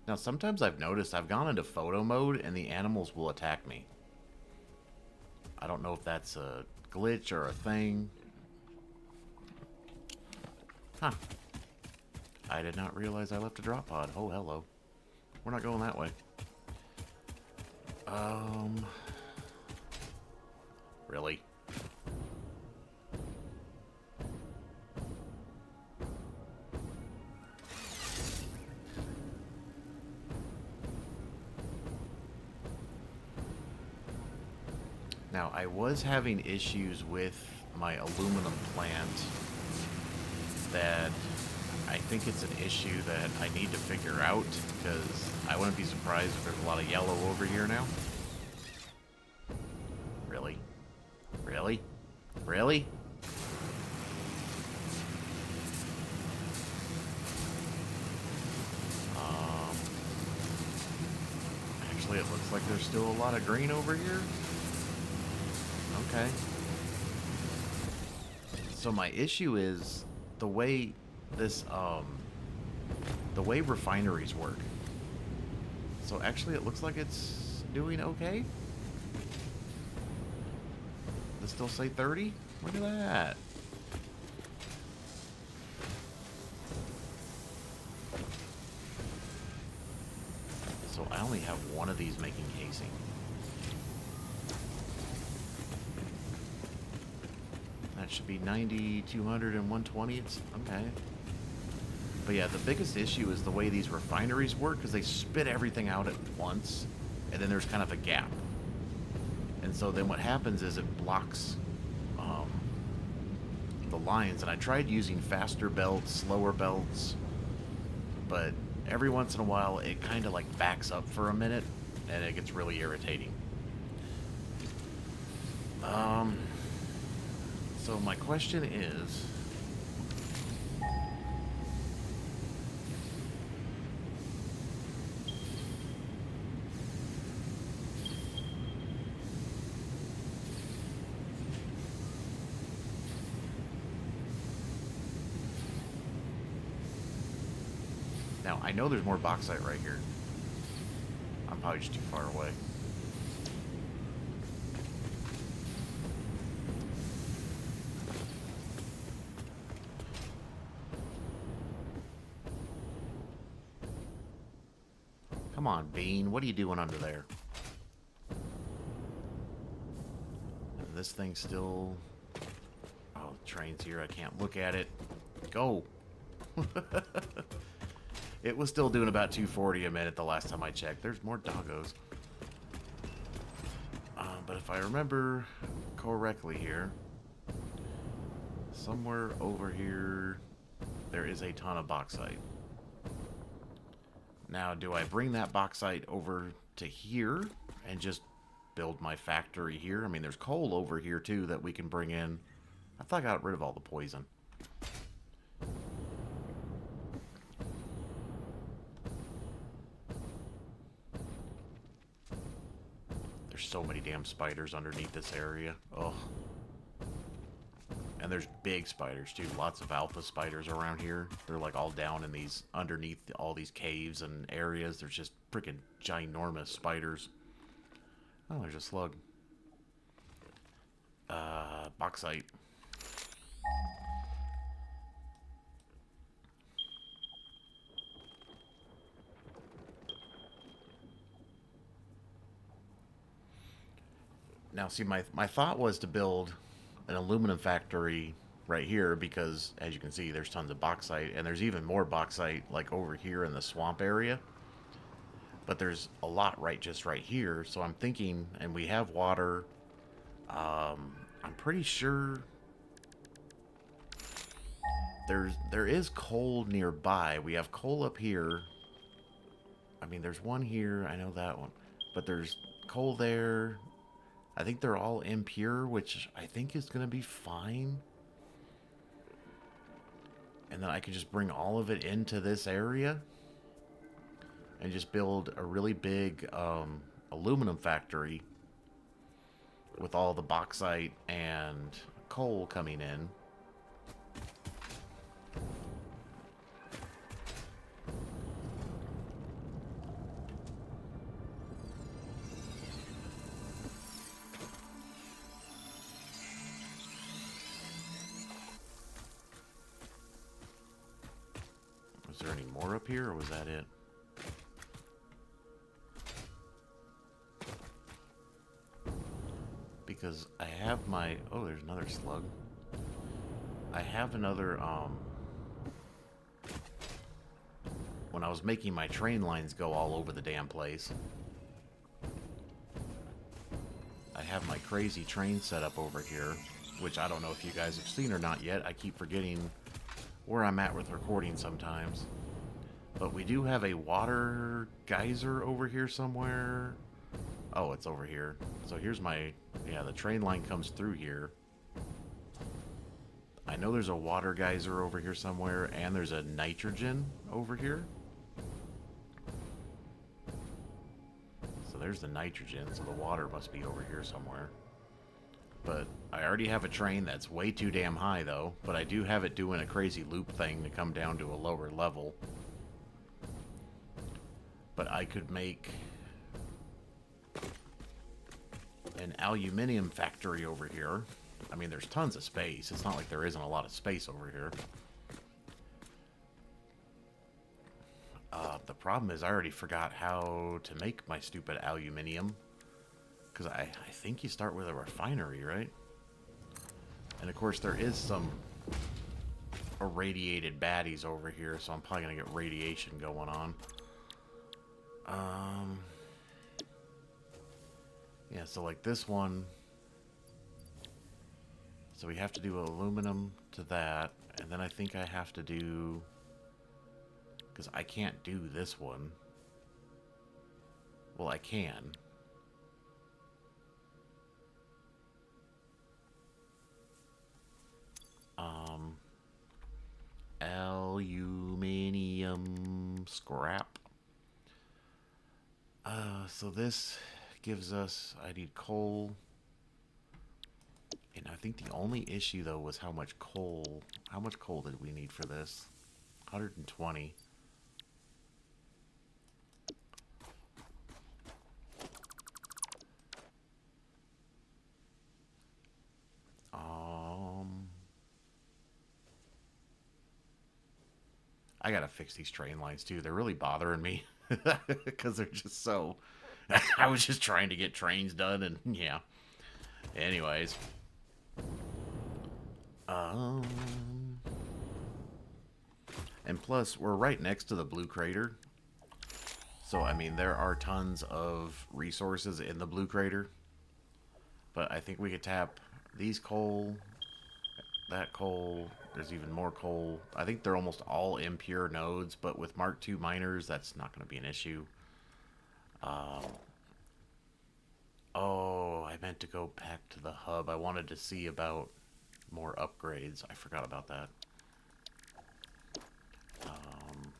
Now, sometimes I've noticed I've gone into photo mode and the animals will attack me. I don't know if that's a glitch or a thing. Huh. I did not realize I left a drop pod. Oh, hello. We're not going that way. Really? Now, I was having issues with my aluminum plant that I think it's an issue that I need to figure out, because I wouldn't be surprised if there's a lot of yellow over here now. Really? Really? Really? Actually, it looks like there's still a lot of green over here. Okay. So my issue is the way this, the way refineries work. So actually it looks like it's doing okay. Does it still say 30? Look at that. So I only have one of these making casing. That should be 90, 200, and 120. It's okay. But yeah, the biggest issue is the way these refineries work, because they spit everything out at once, and then there's kind of a gap. And so then what happens is it blocks the lines. And I tried using faster belts, slower belts, but every once in a while it kind of like backs up for a minute, and it gets really irritating. So my question is, I know there's more bauxite right here. I'm probably just too far away. Come on, Bean. What are you doing under there? And this thing's still... Oh, the train's here. I can't look at it. Go. It was still doing about 240 a minute the last time I checked. There's more doggos. But if I remember correctly here, somewhere over here, there is a ton of bauxite. Now, do I bring that bauxite over to here and just build my factory here? I mean, there's coal over here, too, that we can bring in. I thought I got rid of all the poison. There's so many damn spiders underneath this area. Ugh. And there's big spiders, too. Lots of alpha spiders around here. They're, like, all down in these, underneath all these caves and areas. There's just freaking ginormous spiders. Oh, there's a slug. Bauxite. Now, see, my thought was to build an aluminum factory right here because, as you can see, there's tons of bauxite, and there's even more bauxite, like, over here in the swamp area. But there's a lot just right here, so I'm thinking, and we have water. I'm pretty sure there is coal nearby. We have coal up here. I mean, there's one here. I know that one. But there's coal there. I think they're all impure, which I think is going to be fine. And then I can just bring all of it into this area and just build a really big aluminum factory with all the bauxite and coal coming in. Was there any more up here, or was that it? Because I have my... Oh, there's another slug. I have another, when I was making my train lines go all over the damn place, I have my crazy train set up over here, which I don't know if you guys have seen or not yet. I keep forgetting where I'm at with recording sometimes. But we do have a water geyser over here somewhere. Oh, it's over here. So here's my... Yeah, the train line comes through here. I know there's a water geyser over here somewhere, and there's a nitrogen over here. So there's the nitrogen, so the water must be over here somewhere. But I already have a train that's way too damn high, though. But I do have it doing a crazy loop thing to come down to a lower level. But I could make an aluminium factory over here. I mean, there's tons of space. It's not like there isn't a lot of space over here. The problem is I already forgot how to make my stupid aluminium. Because I think you start with a refinery, right? And of course there is some irradiated baddies over here, so I'm probably going to get radiation going on. Yeah, so like this one... So we have to do aluminum to that, and then I think I have to do... Because I can't do this one. Well, I can. Aluminium scrap. So this gives us... I need coal... And I think the only issue, though, was how much coal... How much coal did we need for this? 120. I gotta fix these train lines too. They're really bothering me because they're just so. I was just trying to get trains done, and yeah. Anyways, um, and plus we're right next to the blue crater, so I mean there are tons of resources in the blue crater. But I think we could tap these coal, that coal. There's even more coal. I think they're almost all impure nodes, but with Mark II miners, that's not going to be an issue. Um, oh, I meant to go back to the hub. I wanted to see about more upgrades. I forgot about that. Um,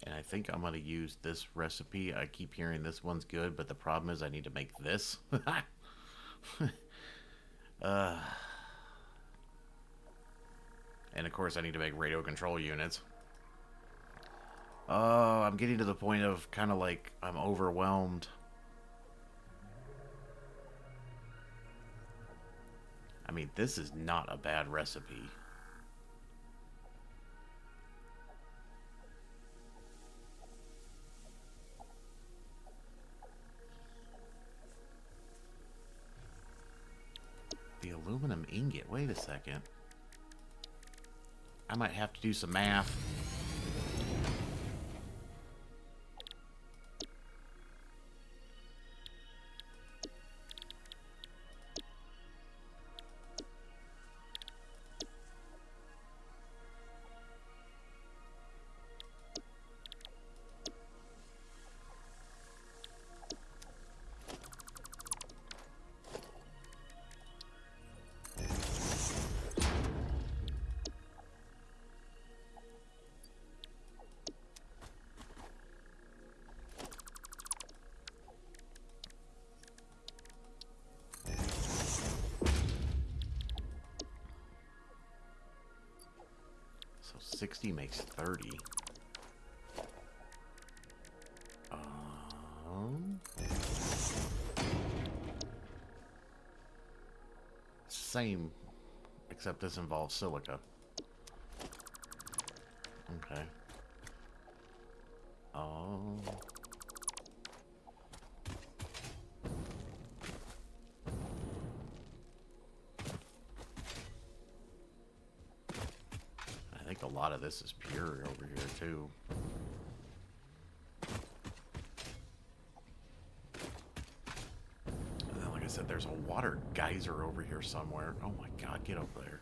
and I think I'm going to use this recipe. I keep hearing this one's good, but the problem is I need to make this. uh, and of course, I need to make radio control units. Oh, I'm getting to the point of kind of like I'm overwhelmed. I mean, this is not a bad recipe. The aluminum ingot. Wait a second. I might have to do some math. So 60 makes 30. Same, except this involves silica. Okay. Oh. I think a lot of this is pure over here, too. And then, like I said, there's a water geyser over here somewhere. Oh my god, get over there.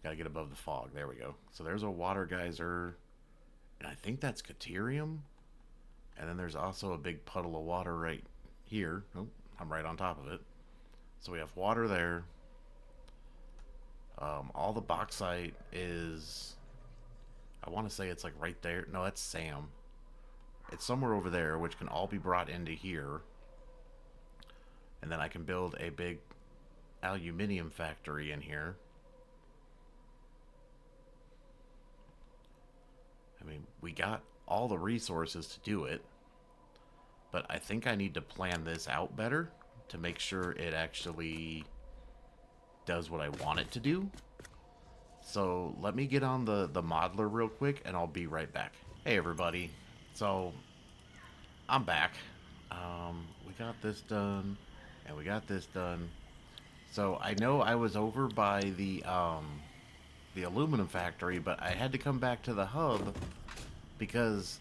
Gotta get above the fog. There we go. So there's a water geyser. And I think that's Caterium. And then there's also a big puddle of water right here. Oh, I'm right on top of it. So we have water there. All the bauxite is... I want to say it's like right there. No, that's Sam. It's somewhere over there, which can all be brought into here. And then I can build a big aluminium factory in here. I mean, we got all the resources to do it. But I think I need to plan this out better to make sure it actually does what I want it to do. So let me get on the modeler real quick, and I'll be right back. Hey, everybody. So I'm back. We got this done, and we got this done. So I know I was over by the aluminum factory, but I had to come back to the hub because,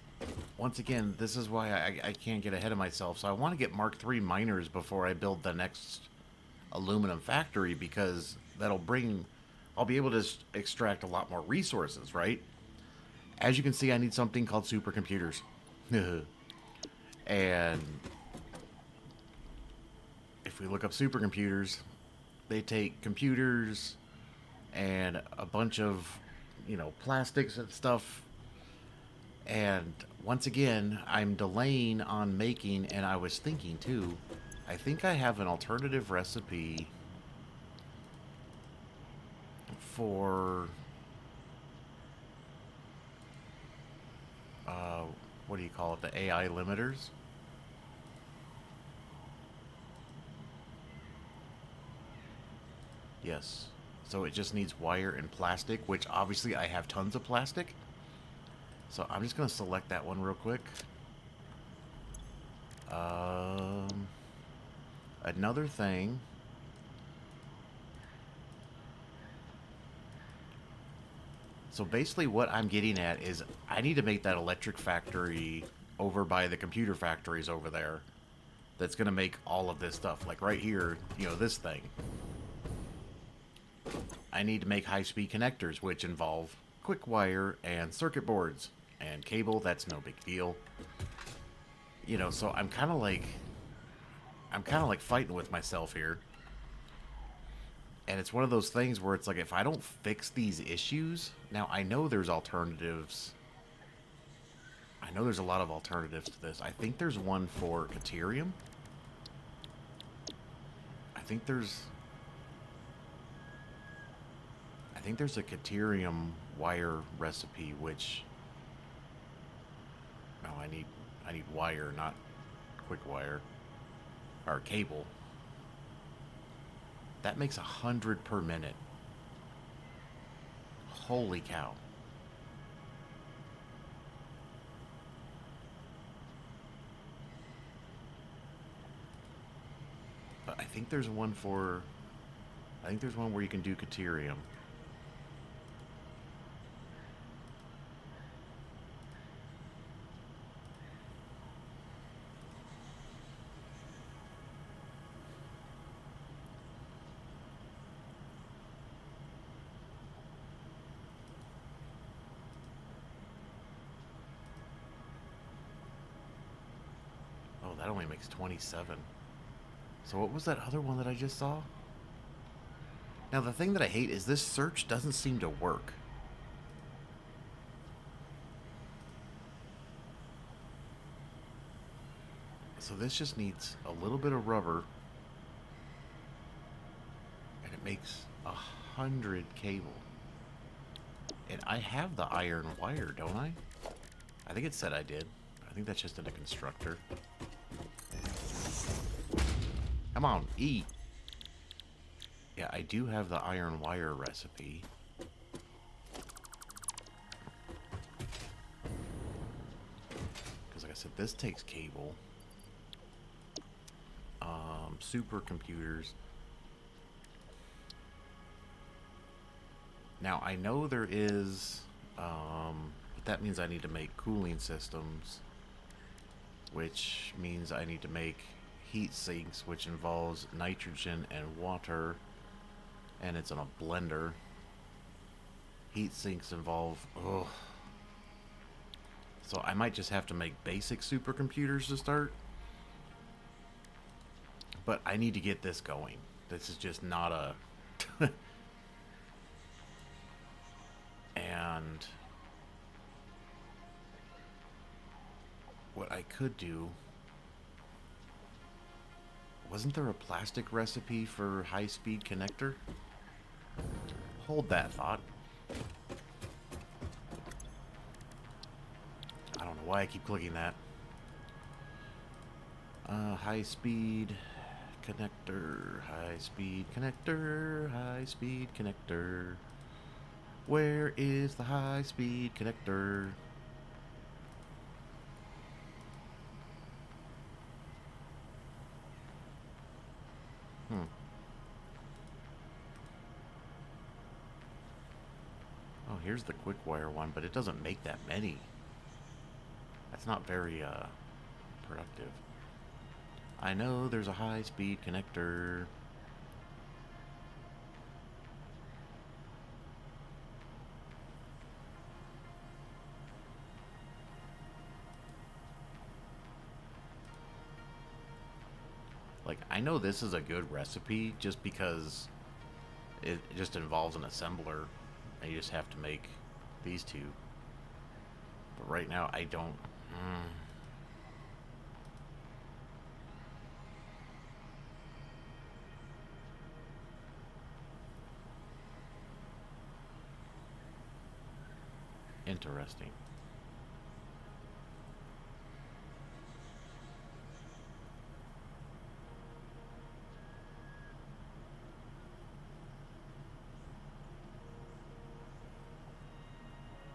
once again, this is why I can't get ahead of myself. So I want to get Mark III miners before I build the next aluminum factory, because that'll bring... I'll be able to extract a lot more resources, right? As you can see, I need something called supercomputers. And if we look up supercomputers, they take computers and a bunch of, plastics and stuff. And once again, I'm delaying on making, and I was thinking too, I think I have an alternative recipe for, uh, what do you call it, the AI limiters? Yes. So it just needs wire and plastic, which obviously I have tons of plastic. So I'm just going to select that one real quick. Um, Another thing. So basically what I'm getting at is I need to make that electric factory over by the computer factories over there that's going to make all of this stuff. Like right here, this thing. I need to make high-speed connectors, which involve quick wire and circuit boards and cable. That's no big deal. So I'm kind of like fighting with myself here. And it's one of those things where it's like if I don't fix these issues, now I know there's alternatives. I know there's a lot of alternatives to this. I think there's one for Caterium. I think there's I think there's a Caterium wire recipe which no, I need wire, not quick wire or cable. That makes 100 per minute. Holy cow. But I think there's one for I think there's one where you can do Caterium. Oh, that only makes 27. So what was that other one that I just saw? Now the thing that I hate is this search doesn't seem to work. So this just needs a little bit of rubber, and it makes 100 cable. And I have the iron wire, don't I? I think it said I did. I think that's just in a constructor. Come on, eat. Yeah, I do have the iron wire recipe. Because like I said, this takes cable. Supercomputers. Now, I know there is... but that means I need to make cooling systems. Which means I need to make heat sinks, which involves nitrogen and water. And it's in a blender. Heat sinks involve... Ugh. So I might just have to make basic supercomputers to start. But I need to get this going. This is just not a... And... What I could do... Wasn't there a plastic recipe for high-speed connector? Hold that thought. I don't know why I keep clicking that. High-speed connector, high-speed connector, high-speed connector. Where is the high-speed connector? Oh, here's the quick wire one, but it doesn't make that many. That's not very, productive. I know there's a high-speed connector. Like, I know this is a good recipe just because it just involves an assembler and you just have to make these two. But right now, I don't... Interesting.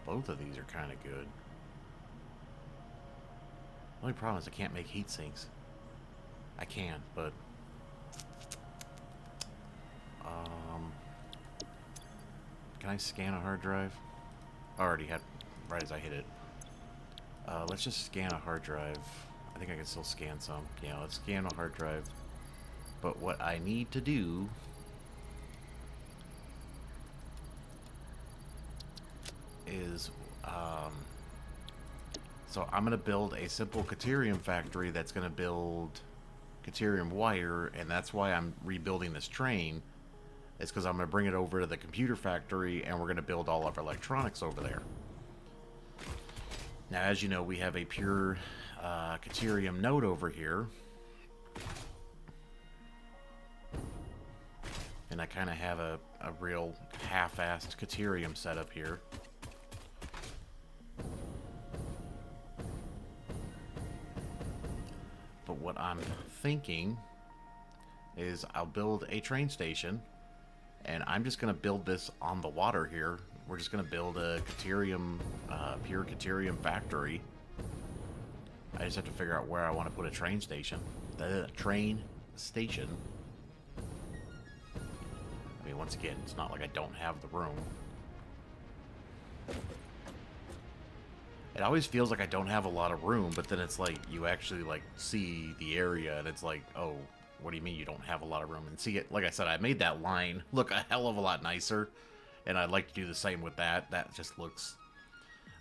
Both of these are kind of good. The only problem is I can't make heat sinks. I can, but... Can I scan a hard drive? I already had, right as I hit it. Let's just scan a hard drive. I think I can still scan some. Yeah, let's scan a hard drive. But what I need to do is, so I'm going to build a simple Caterium factory that's going to build Caterium wire, and that's why I'm rebuilding this train. It's because I'm going to bring it over to the computer factory, and we're going to build all of our electronics over there. Now, as you know, we have a pure Caterium node over here. And I kind of have a real half-assed Caterium setup here. But what I'm thinking is I'll build a train station, and I'm just going to build this on the water here. We're just going to build a Caterium, pure Caterium factory. I just have to figure out where I want to put a train station. The train station. I mean, once again, it's not like I don't have the room. It always feels like I don't have a lot of room, but then it's like you actually like see the area, and it's like, oh, what do you mean you don't have a lot of room? And see it, like I said, I made that line look a hell of a lot nicer, and I'd like to do the same with that. That just looks.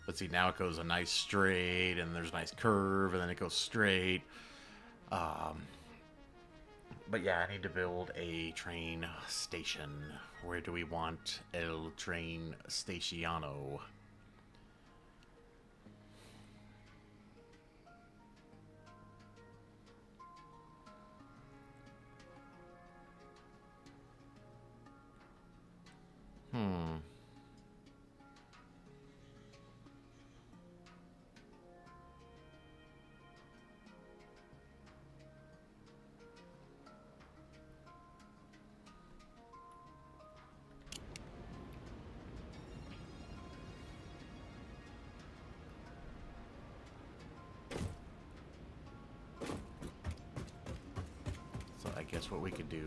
But see, now it goes a nice straight, and there's a nice curve, and then it goes straight. But yeah, I need to build a train station. Where do we want el train staciano? So I guess what we could do...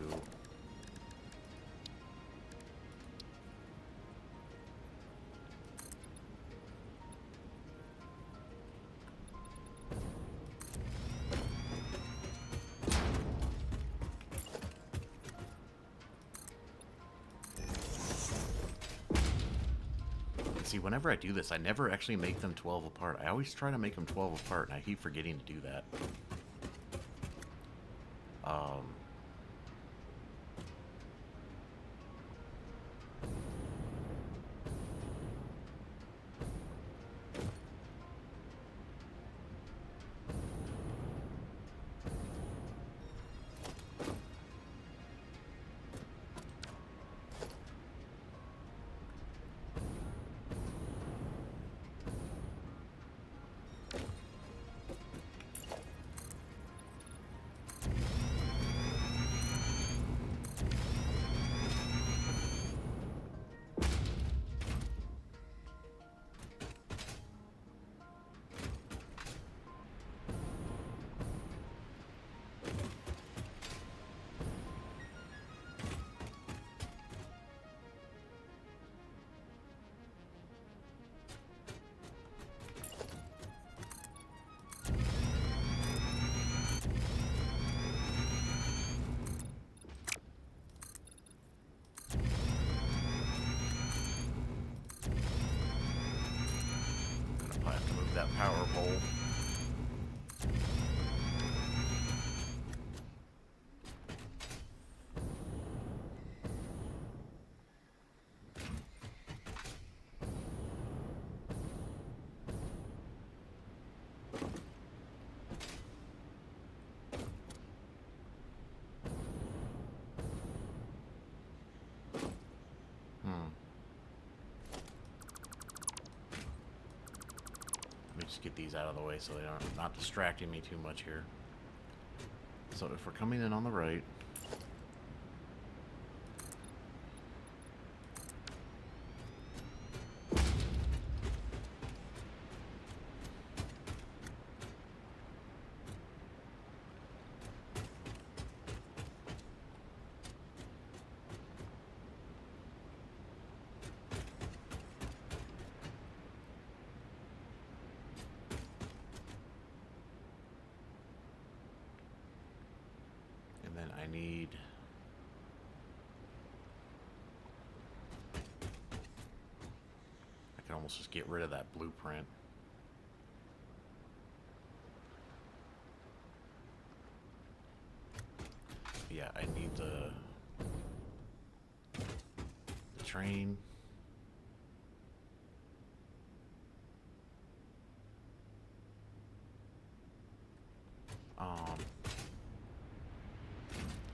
See, whenever I do this, I never actually make them 12 apart. I always try to make them 12 apart, and I keep forgetting to do that. That power pole. just get these out of the way so they are not distracting me too much here. So if we're coming in on the right, and then I need... I can almost just get rid of that blueprint. Yeah, I need the train.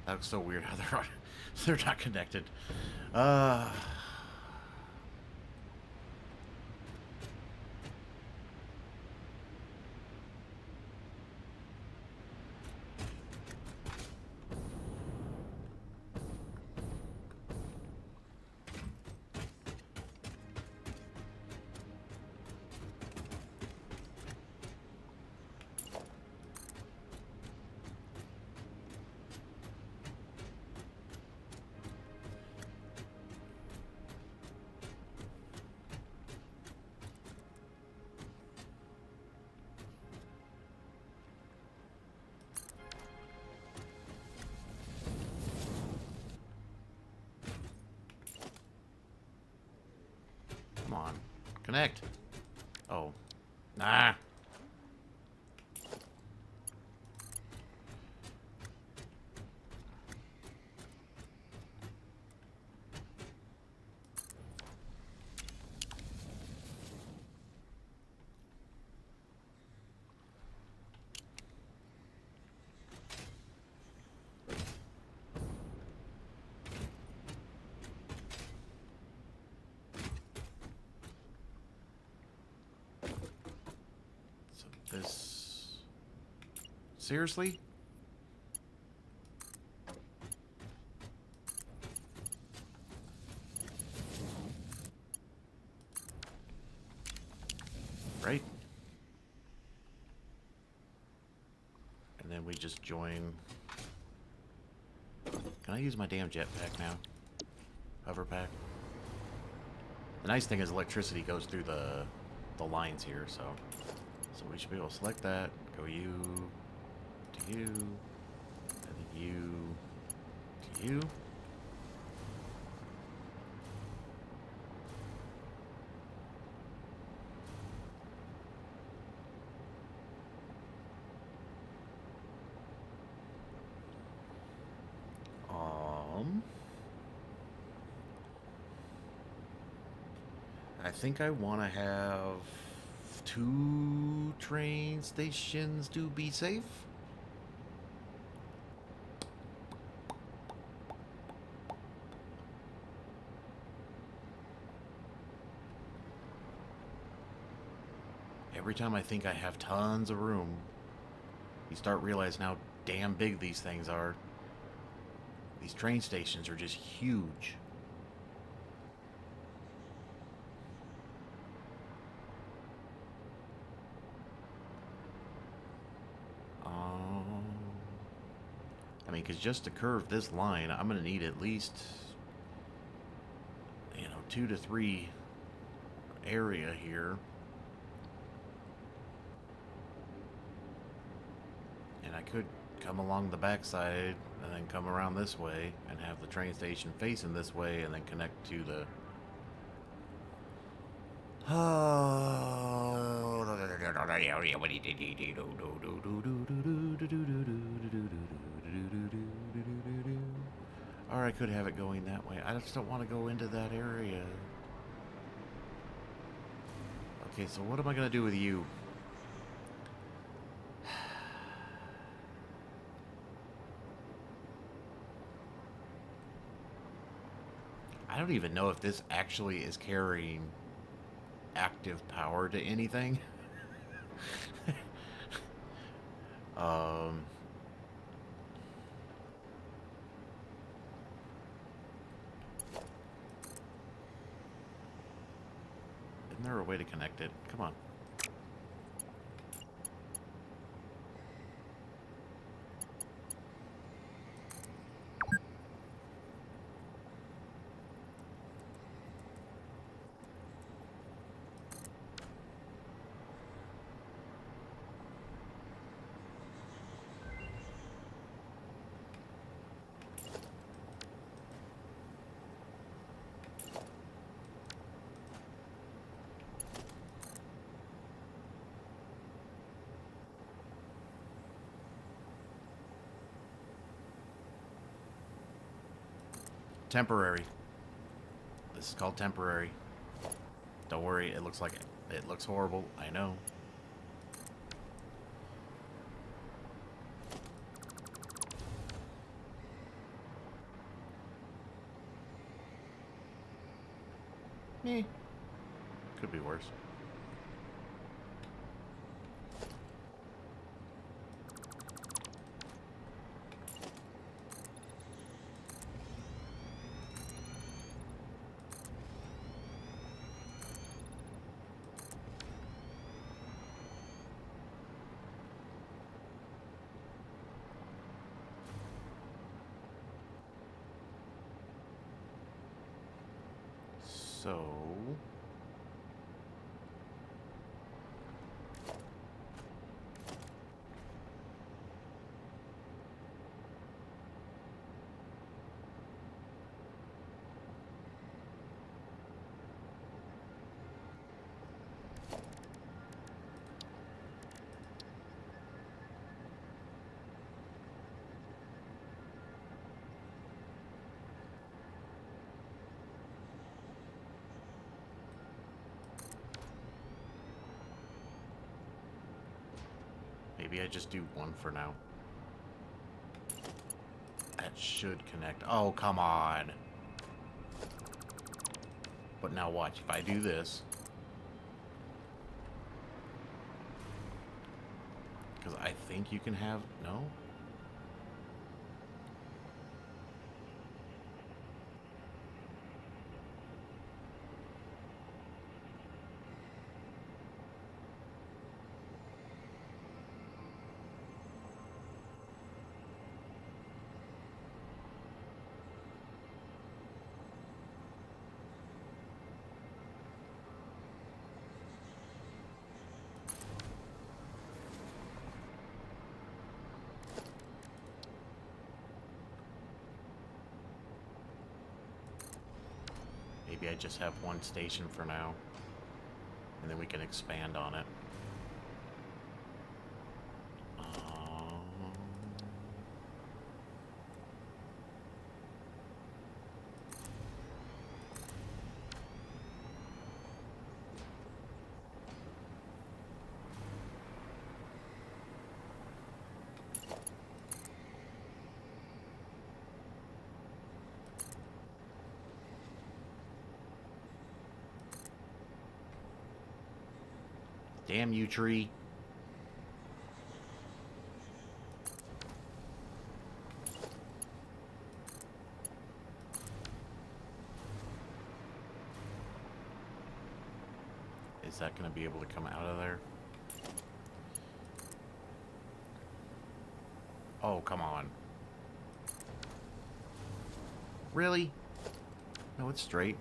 That's so weird how they're not connected. Uh Come on. Connect. Oh. Nah. This... Seriously? Right? And then we just join... Can I use my damn jetpack now? Hover pack? The nice thing is electricity goes through the lines here, so we should be able to select that, go you to you, and then you to you. I think I want to have 2 train stations to be safe. Every time I think I have tons of room, you start realizing how damn big these things are. These train stations are just huge. I mean, because just to curve this line, I'm going to need at least, 2 to 3 area here. And I could come along the backside and then come around this way and have the train station facing this way and then connect to the... Or I could have it going that way. I just don't want to go into that area. Okay, so what am I going to do with you? I don't even know if this actually is carrying active power to anything. Um, isn't there a way to connect it? Come on. Temporary. This is called temporary. Don't worry, it looks like it looks horrible. I know. Eh. Could be worse. So... maybe I just do one for now. That should connect. Oh, come on. But now watch. If I do this... Because I think you can have... No? Maybe I just have one station for now, and then we can expand on it. Damn you, tree. Is that going to be able to come out of there? Oh, come on. Really? No, it's straight.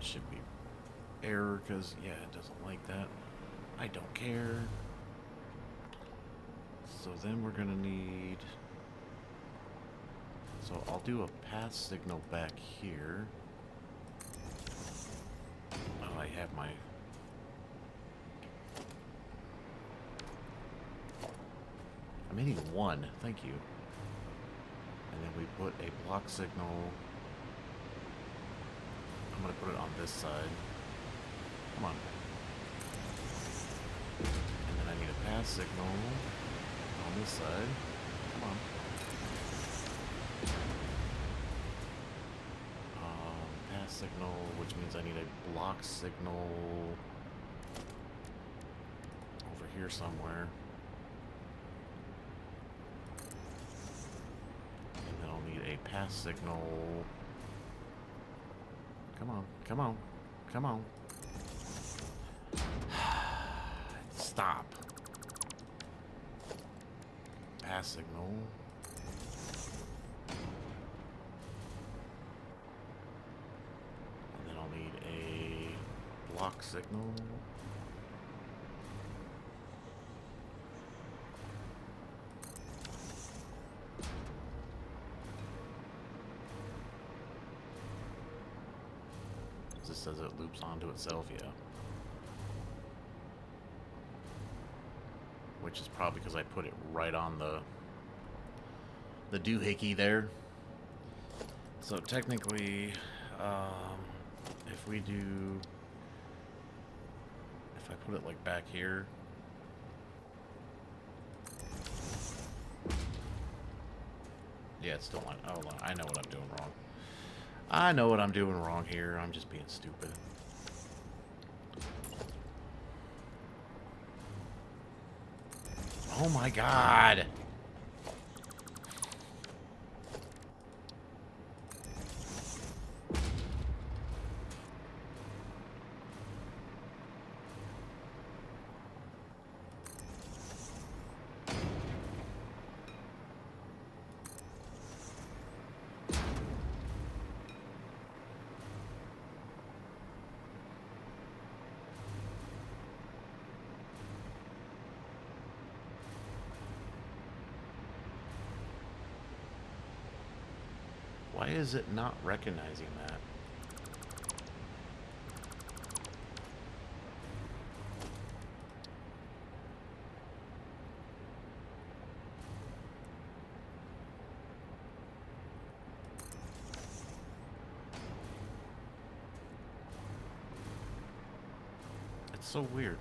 Should be error because, yeah, it doesn't like that. I don't care. So then we're gonna need... So I'll do a pass signal back here. Oh, I have my... I'm hitting one, thank you. And then we put a block signal. I'm gonna put it on this side. Come on. And then I need a pass signal on this side. Come on. Pass signal, which means I need a block signal over here somewhere. And then I'll need a pass signal. Come on, come on, come on. Stop. Pass signal. And then I'll need a block signal. This says it loops onto itself, yeah. Which is probably because I put it right on the doohickey there. So technically, if we do, if I put it like back here, yeah, it's still on. Oh, I know what I'm doing wrong. I know what I'm doing wrong here. I'm just being stupid. Oh my god! Why is it not recognizing that? It's so weird.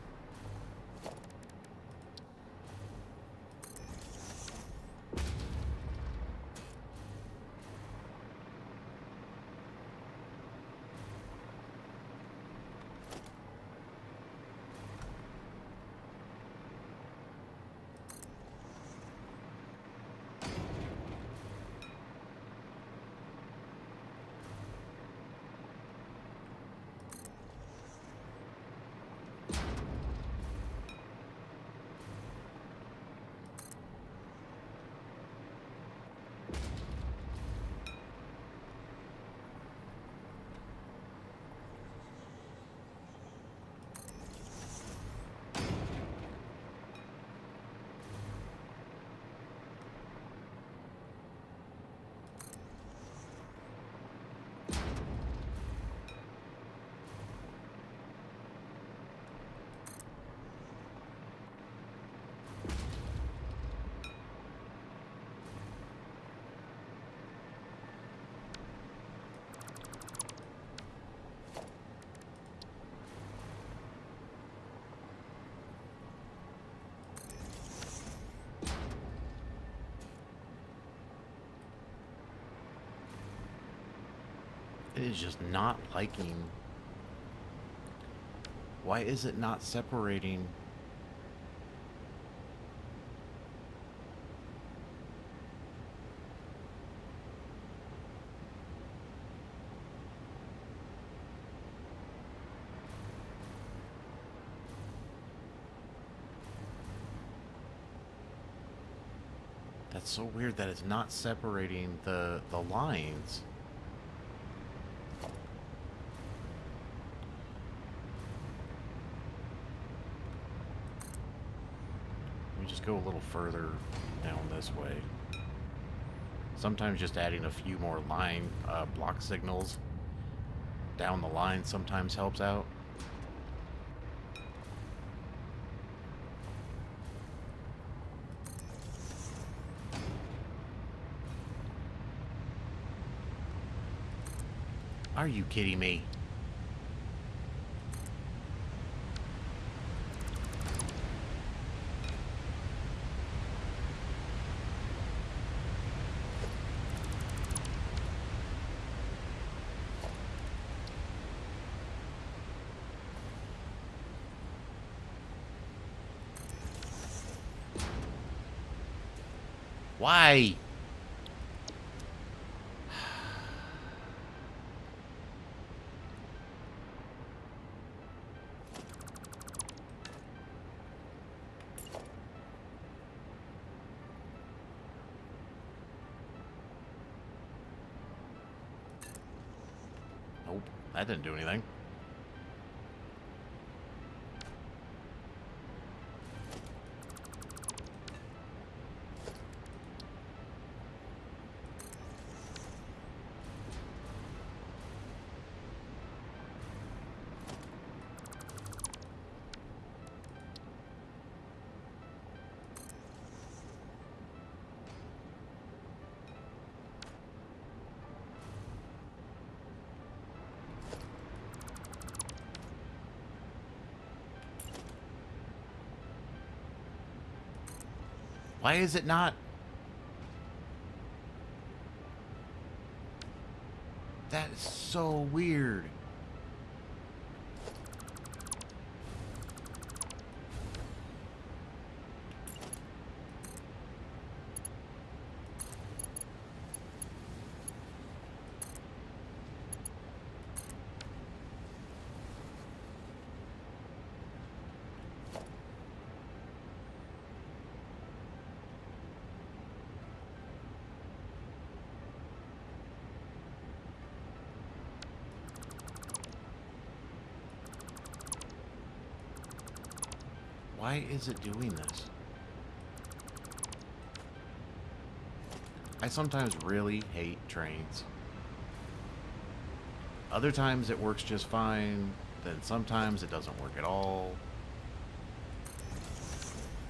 It is just not liking. Why is it not separating? That's so weird that it's not separating the lines. just go a little further down this way. Sometimes just adding a few more block signals down the line sometimes helps out. Are you kidding me? Why? Nope, that didn't do anything. Why is it not? That is so weird. Why is it doing this? I sometimes really hate trains. Other times it works just fine, then sometimes it doesn't work at all.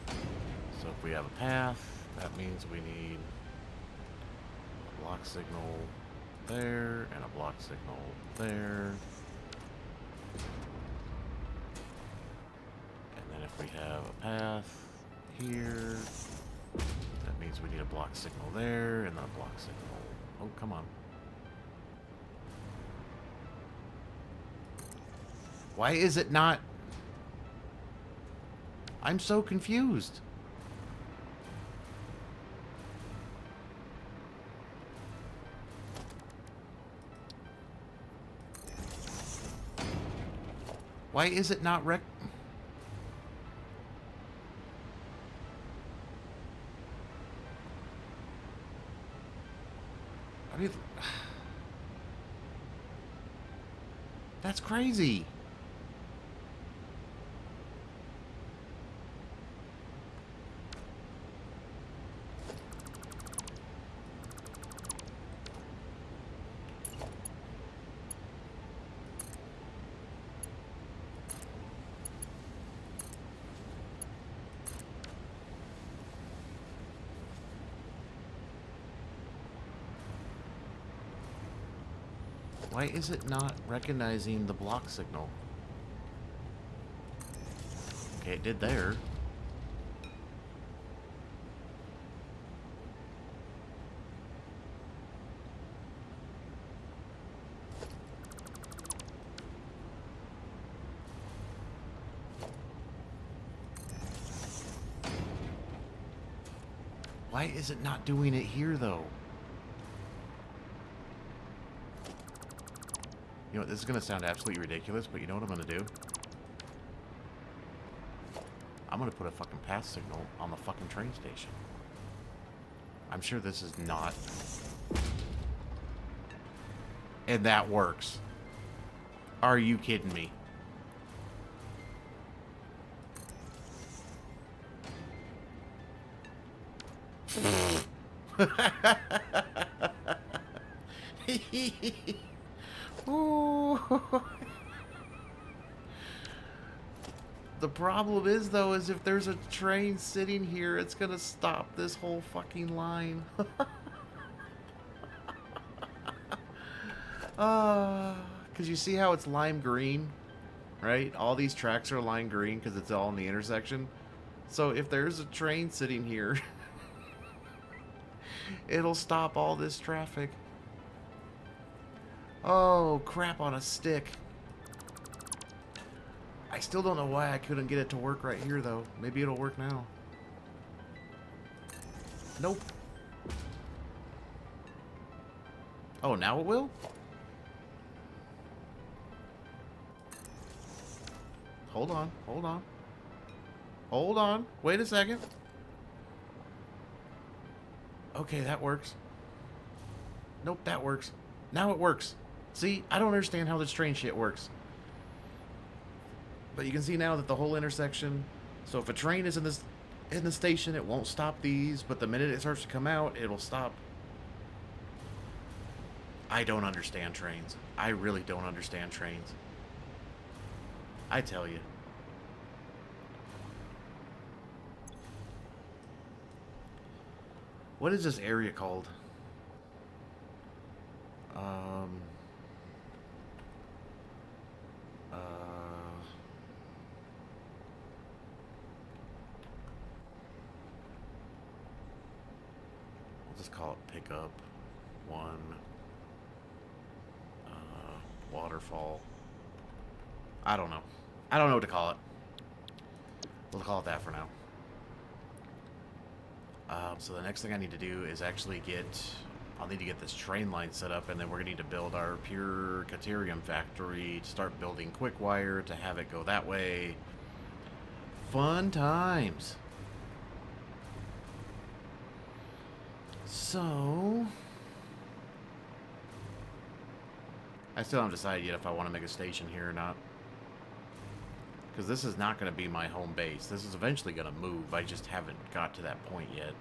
So if we have a path, that means we need a block signal there and a block signal there. We have a path here. That means we need a block signal there and then a block signal. Oh, come on. Why is it not? I'm so confused. Why is it not That's crazy. Why is it not recognizing the block signal? Okay, it did there. Why is it not doing it here, though? You know what, this is going to sound absolutely ridiculous, but you know what I'm going to do? I'm going to put a fucking pass signal on the fucking train station. I'm sure this is not... And that works. Are you kidding me? Ooh. The problem is, though, is if there's a train sitting here, it's gonna stop this whole fucking line. Because you see how it's lime green, right? All these tracks are lime green because it's all in the intersection. So if there's a train sitting here, it'll stop all this traffic. Oh, crap on a stick. I still don't know why I couldn't get it to work right here, though. Maybe it'll work now. Nope. Oh, now it will? Hold on, hold on. Hold on. Wait a second. Okay, that works. Nope, that works. Now it works. See, I don't understand how this train shit works. But you can see now that the whole intersection... So if a train is in the station, it won't stop these. But the minute it starts to come out, it'll stop. I don't understand trains. I really don't understand trains. I tell you. What is this area called? We'll just call it Pickup 1. Waterfall. I don't know. I don't know what to call it. We'll call it that for now. So the next thing I need to do is actually I'll need to get this train line set up, and then we're going to need to build our pure Caterium factory to start building quick wire to have it go that way. Fun times. So... I still haven't decided yet if I want to make a station here or not. Because this is not going to be my home base. This is eventually going to move. I just haven't got to that point yet.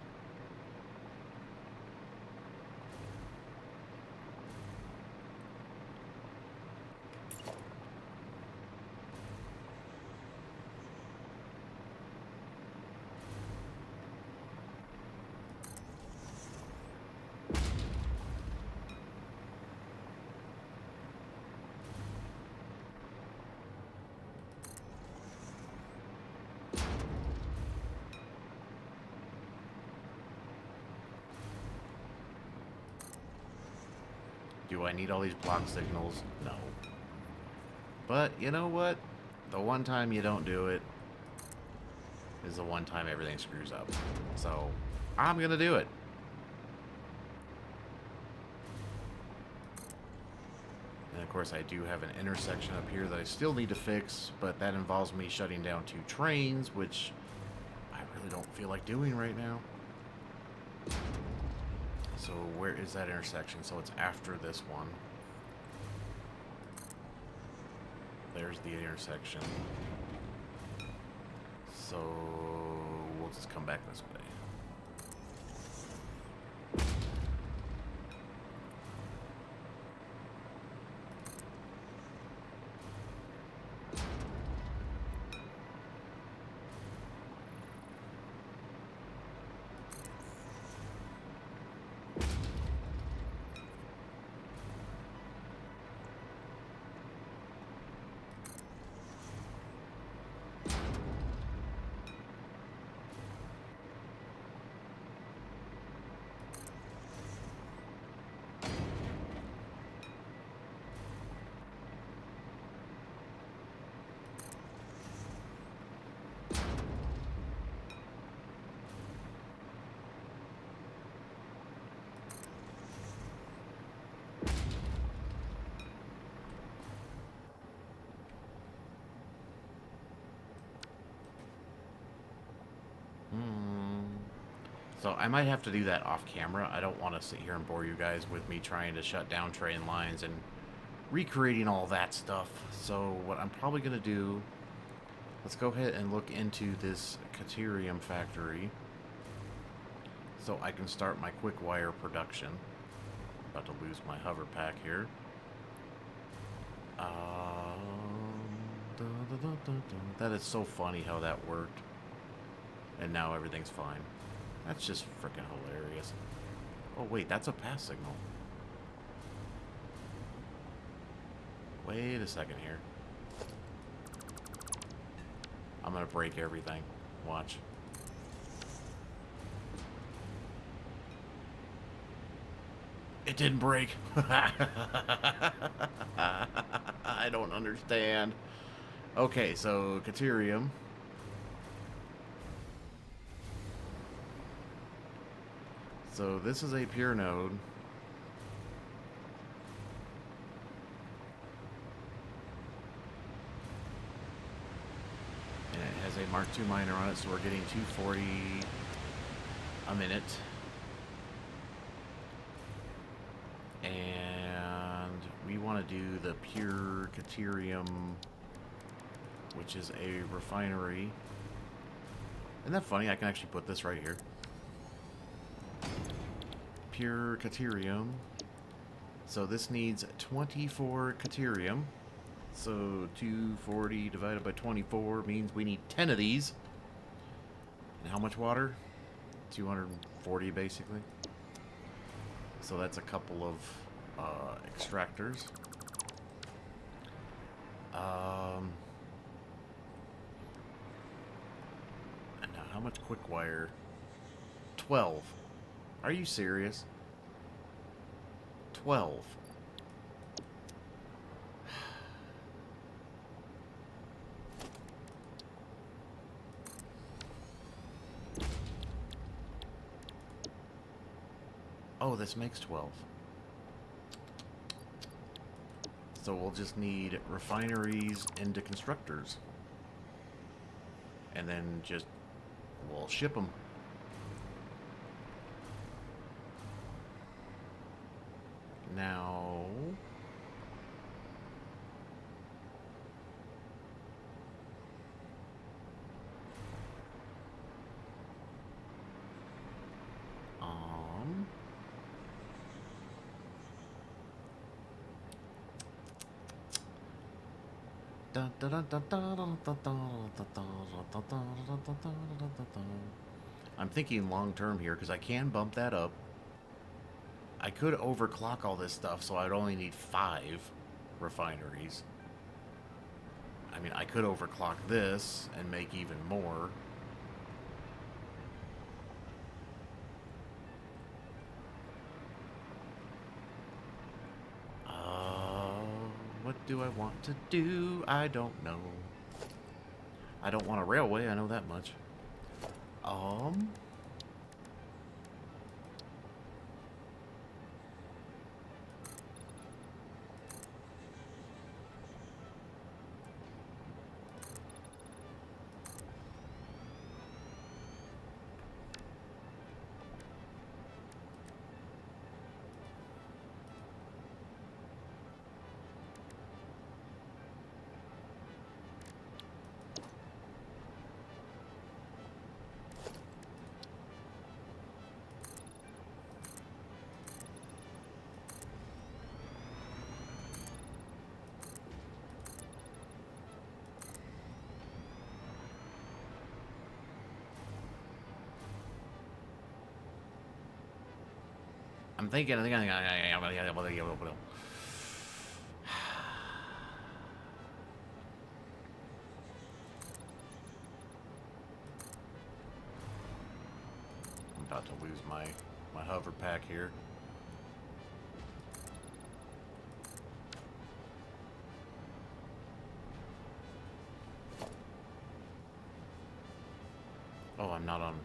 Do I need all these block signals? No. But, you know what? The one time you don't do it is the one time everything screws up. So, I'm gonna do it. And of course, I do have an intersection up here that I still need to fix, but that involves me shutting down 2 trains, which I really don't feel like doing right now. So where is that intersection? So it's after this one. There's the intersection. So we'll just come back this way. So I might have to do that off camera. I don't want to sit here and bore you guys with me trying to shut down train lines and recreating all that stuff. So what I'm probably going to do, let's go ahead and look into this Caterium factory. so I can start my quick wire production. About to lose my hover pack here. That is so funny how that worked. And now everything's fine. That's just freaking hilarious. Oh wait, that's a pass signal. Wait a second here. I'm gonna break everything. Watch. It didn't break. I don't understand. Okay, so Caterium. So this is a pure node. And it has a Mark II miner on it, so we're getting 240 a minute. And we want to do the pure Caterium, which is a refinery. Isn't that funny? I can actually put this right here. Pure Caterium. So this needs 24 Caterium. So 240 divided by 24 means we need 10 of these. And how much water? 240 basically. So that's a couple of extractors. And now how much quick wire? 12. Are you serious? 12. Oh, this makes 12. So we'll just need refineries into constructors. And then just, we'll ship them. Now... I'm thinking long term here because I can bump that up. I could overclock all this stuff, so I'd only need 5 refineries. I mean, I could overclock this and make even more. What do I want to do? I don't know. I don't want a railway, I know that much. I'm thinking, I'm about to lose my hover pack here. Oh, I'm not on.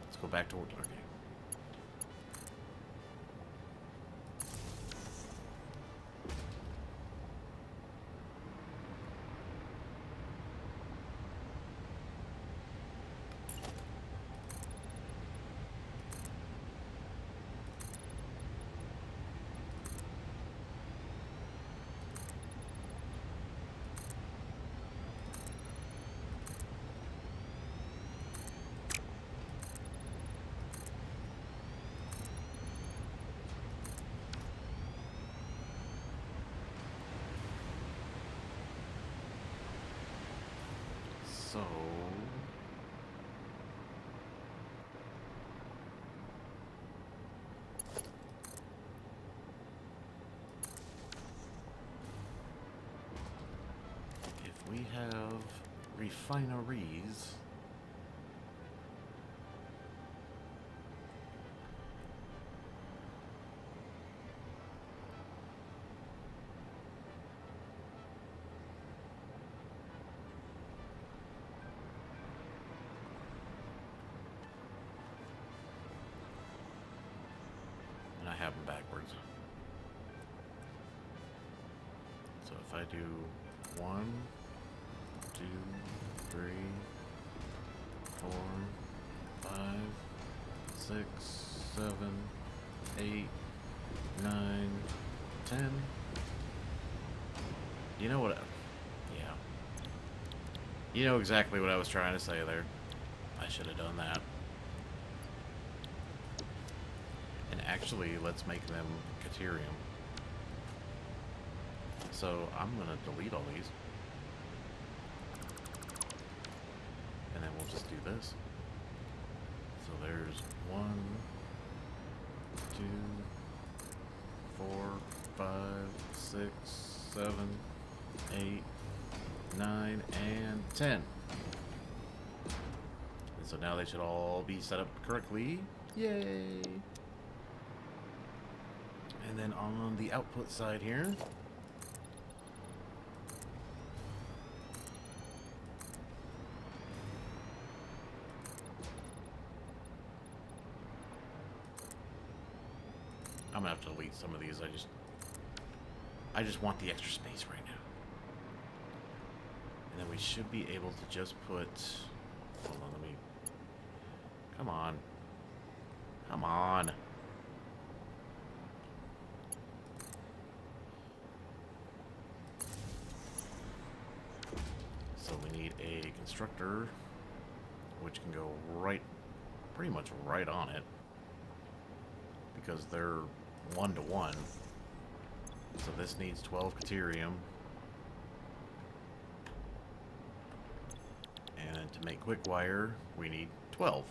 Let's go back to work. Okay. So... if we have refineries... I have them backwards. So if I do 1, 2, 3, 4, 5, 6, 7, 8, 9, 10. You know what? Yeah. You know exactly what I was trying to say there. I should have done that. And actually, let's make them Caterium. So I'm going to delete all these. And then we'll just do this. So there's 1, 2, 4, 5, 6, 7, 8, 9, and 10. And so now they should all be set up correctly. Yay! And then on the output side here, I'm gonna have to delete some of these. I just want the extra space right now. And then we should be able to just put, hold on, let me, come on. Come on. So we need a constructor, which can go right, pretty much right on it, because they're 1-to-1. So this needs 12 Caterium. And to make quick wire, we need 12.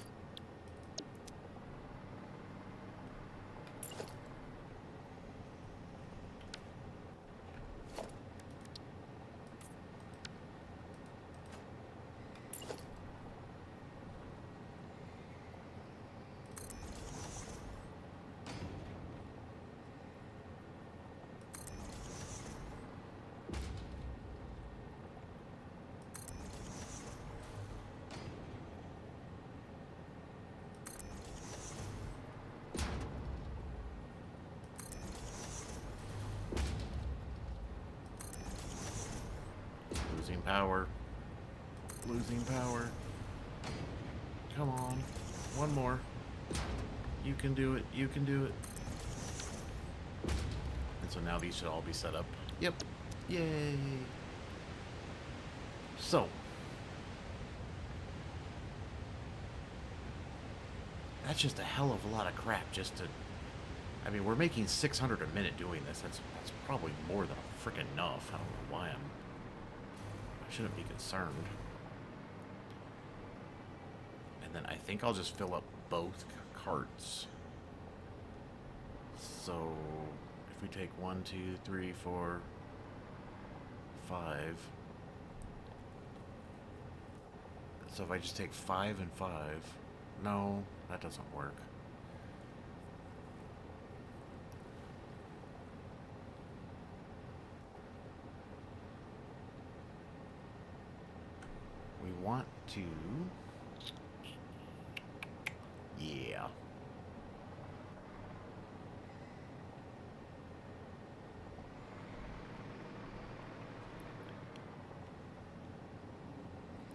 Losing power. Losing power. Come on. One more. You can do it. You can do it. And so now these should all be set up. Yep. Yay. So. That's just a hell of a lot of crap just to... I mean, we're making 600 a minute doing this. That's probably more than freaking enough. I don't know why I shouldn't be concerned. And then I think I'll just fill up both carts. So if we take 1, 2, 3, 4, 5. So if I just take 5 and 5. No, that doesn't work. We want to... Yeah.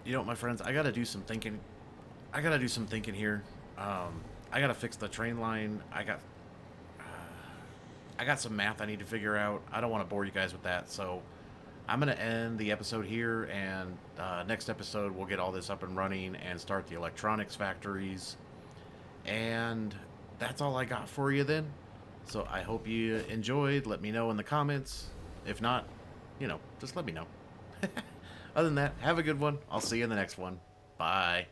You know what, my friends? I gotta do some thinking. I gotta do some thinking here. I gotta fix the train line. I got some math I need to figure out. I don't want to bore you guys with that, so I'm gonna end the episode here, and next episode we'll get all this up and running and start the electronics factories. And that's all I got for you then. So I hope you enjoyed. Let me know in the comments. If not, you know, just let me know. Other than that, have a good one. I'll see you in the next one. Bye.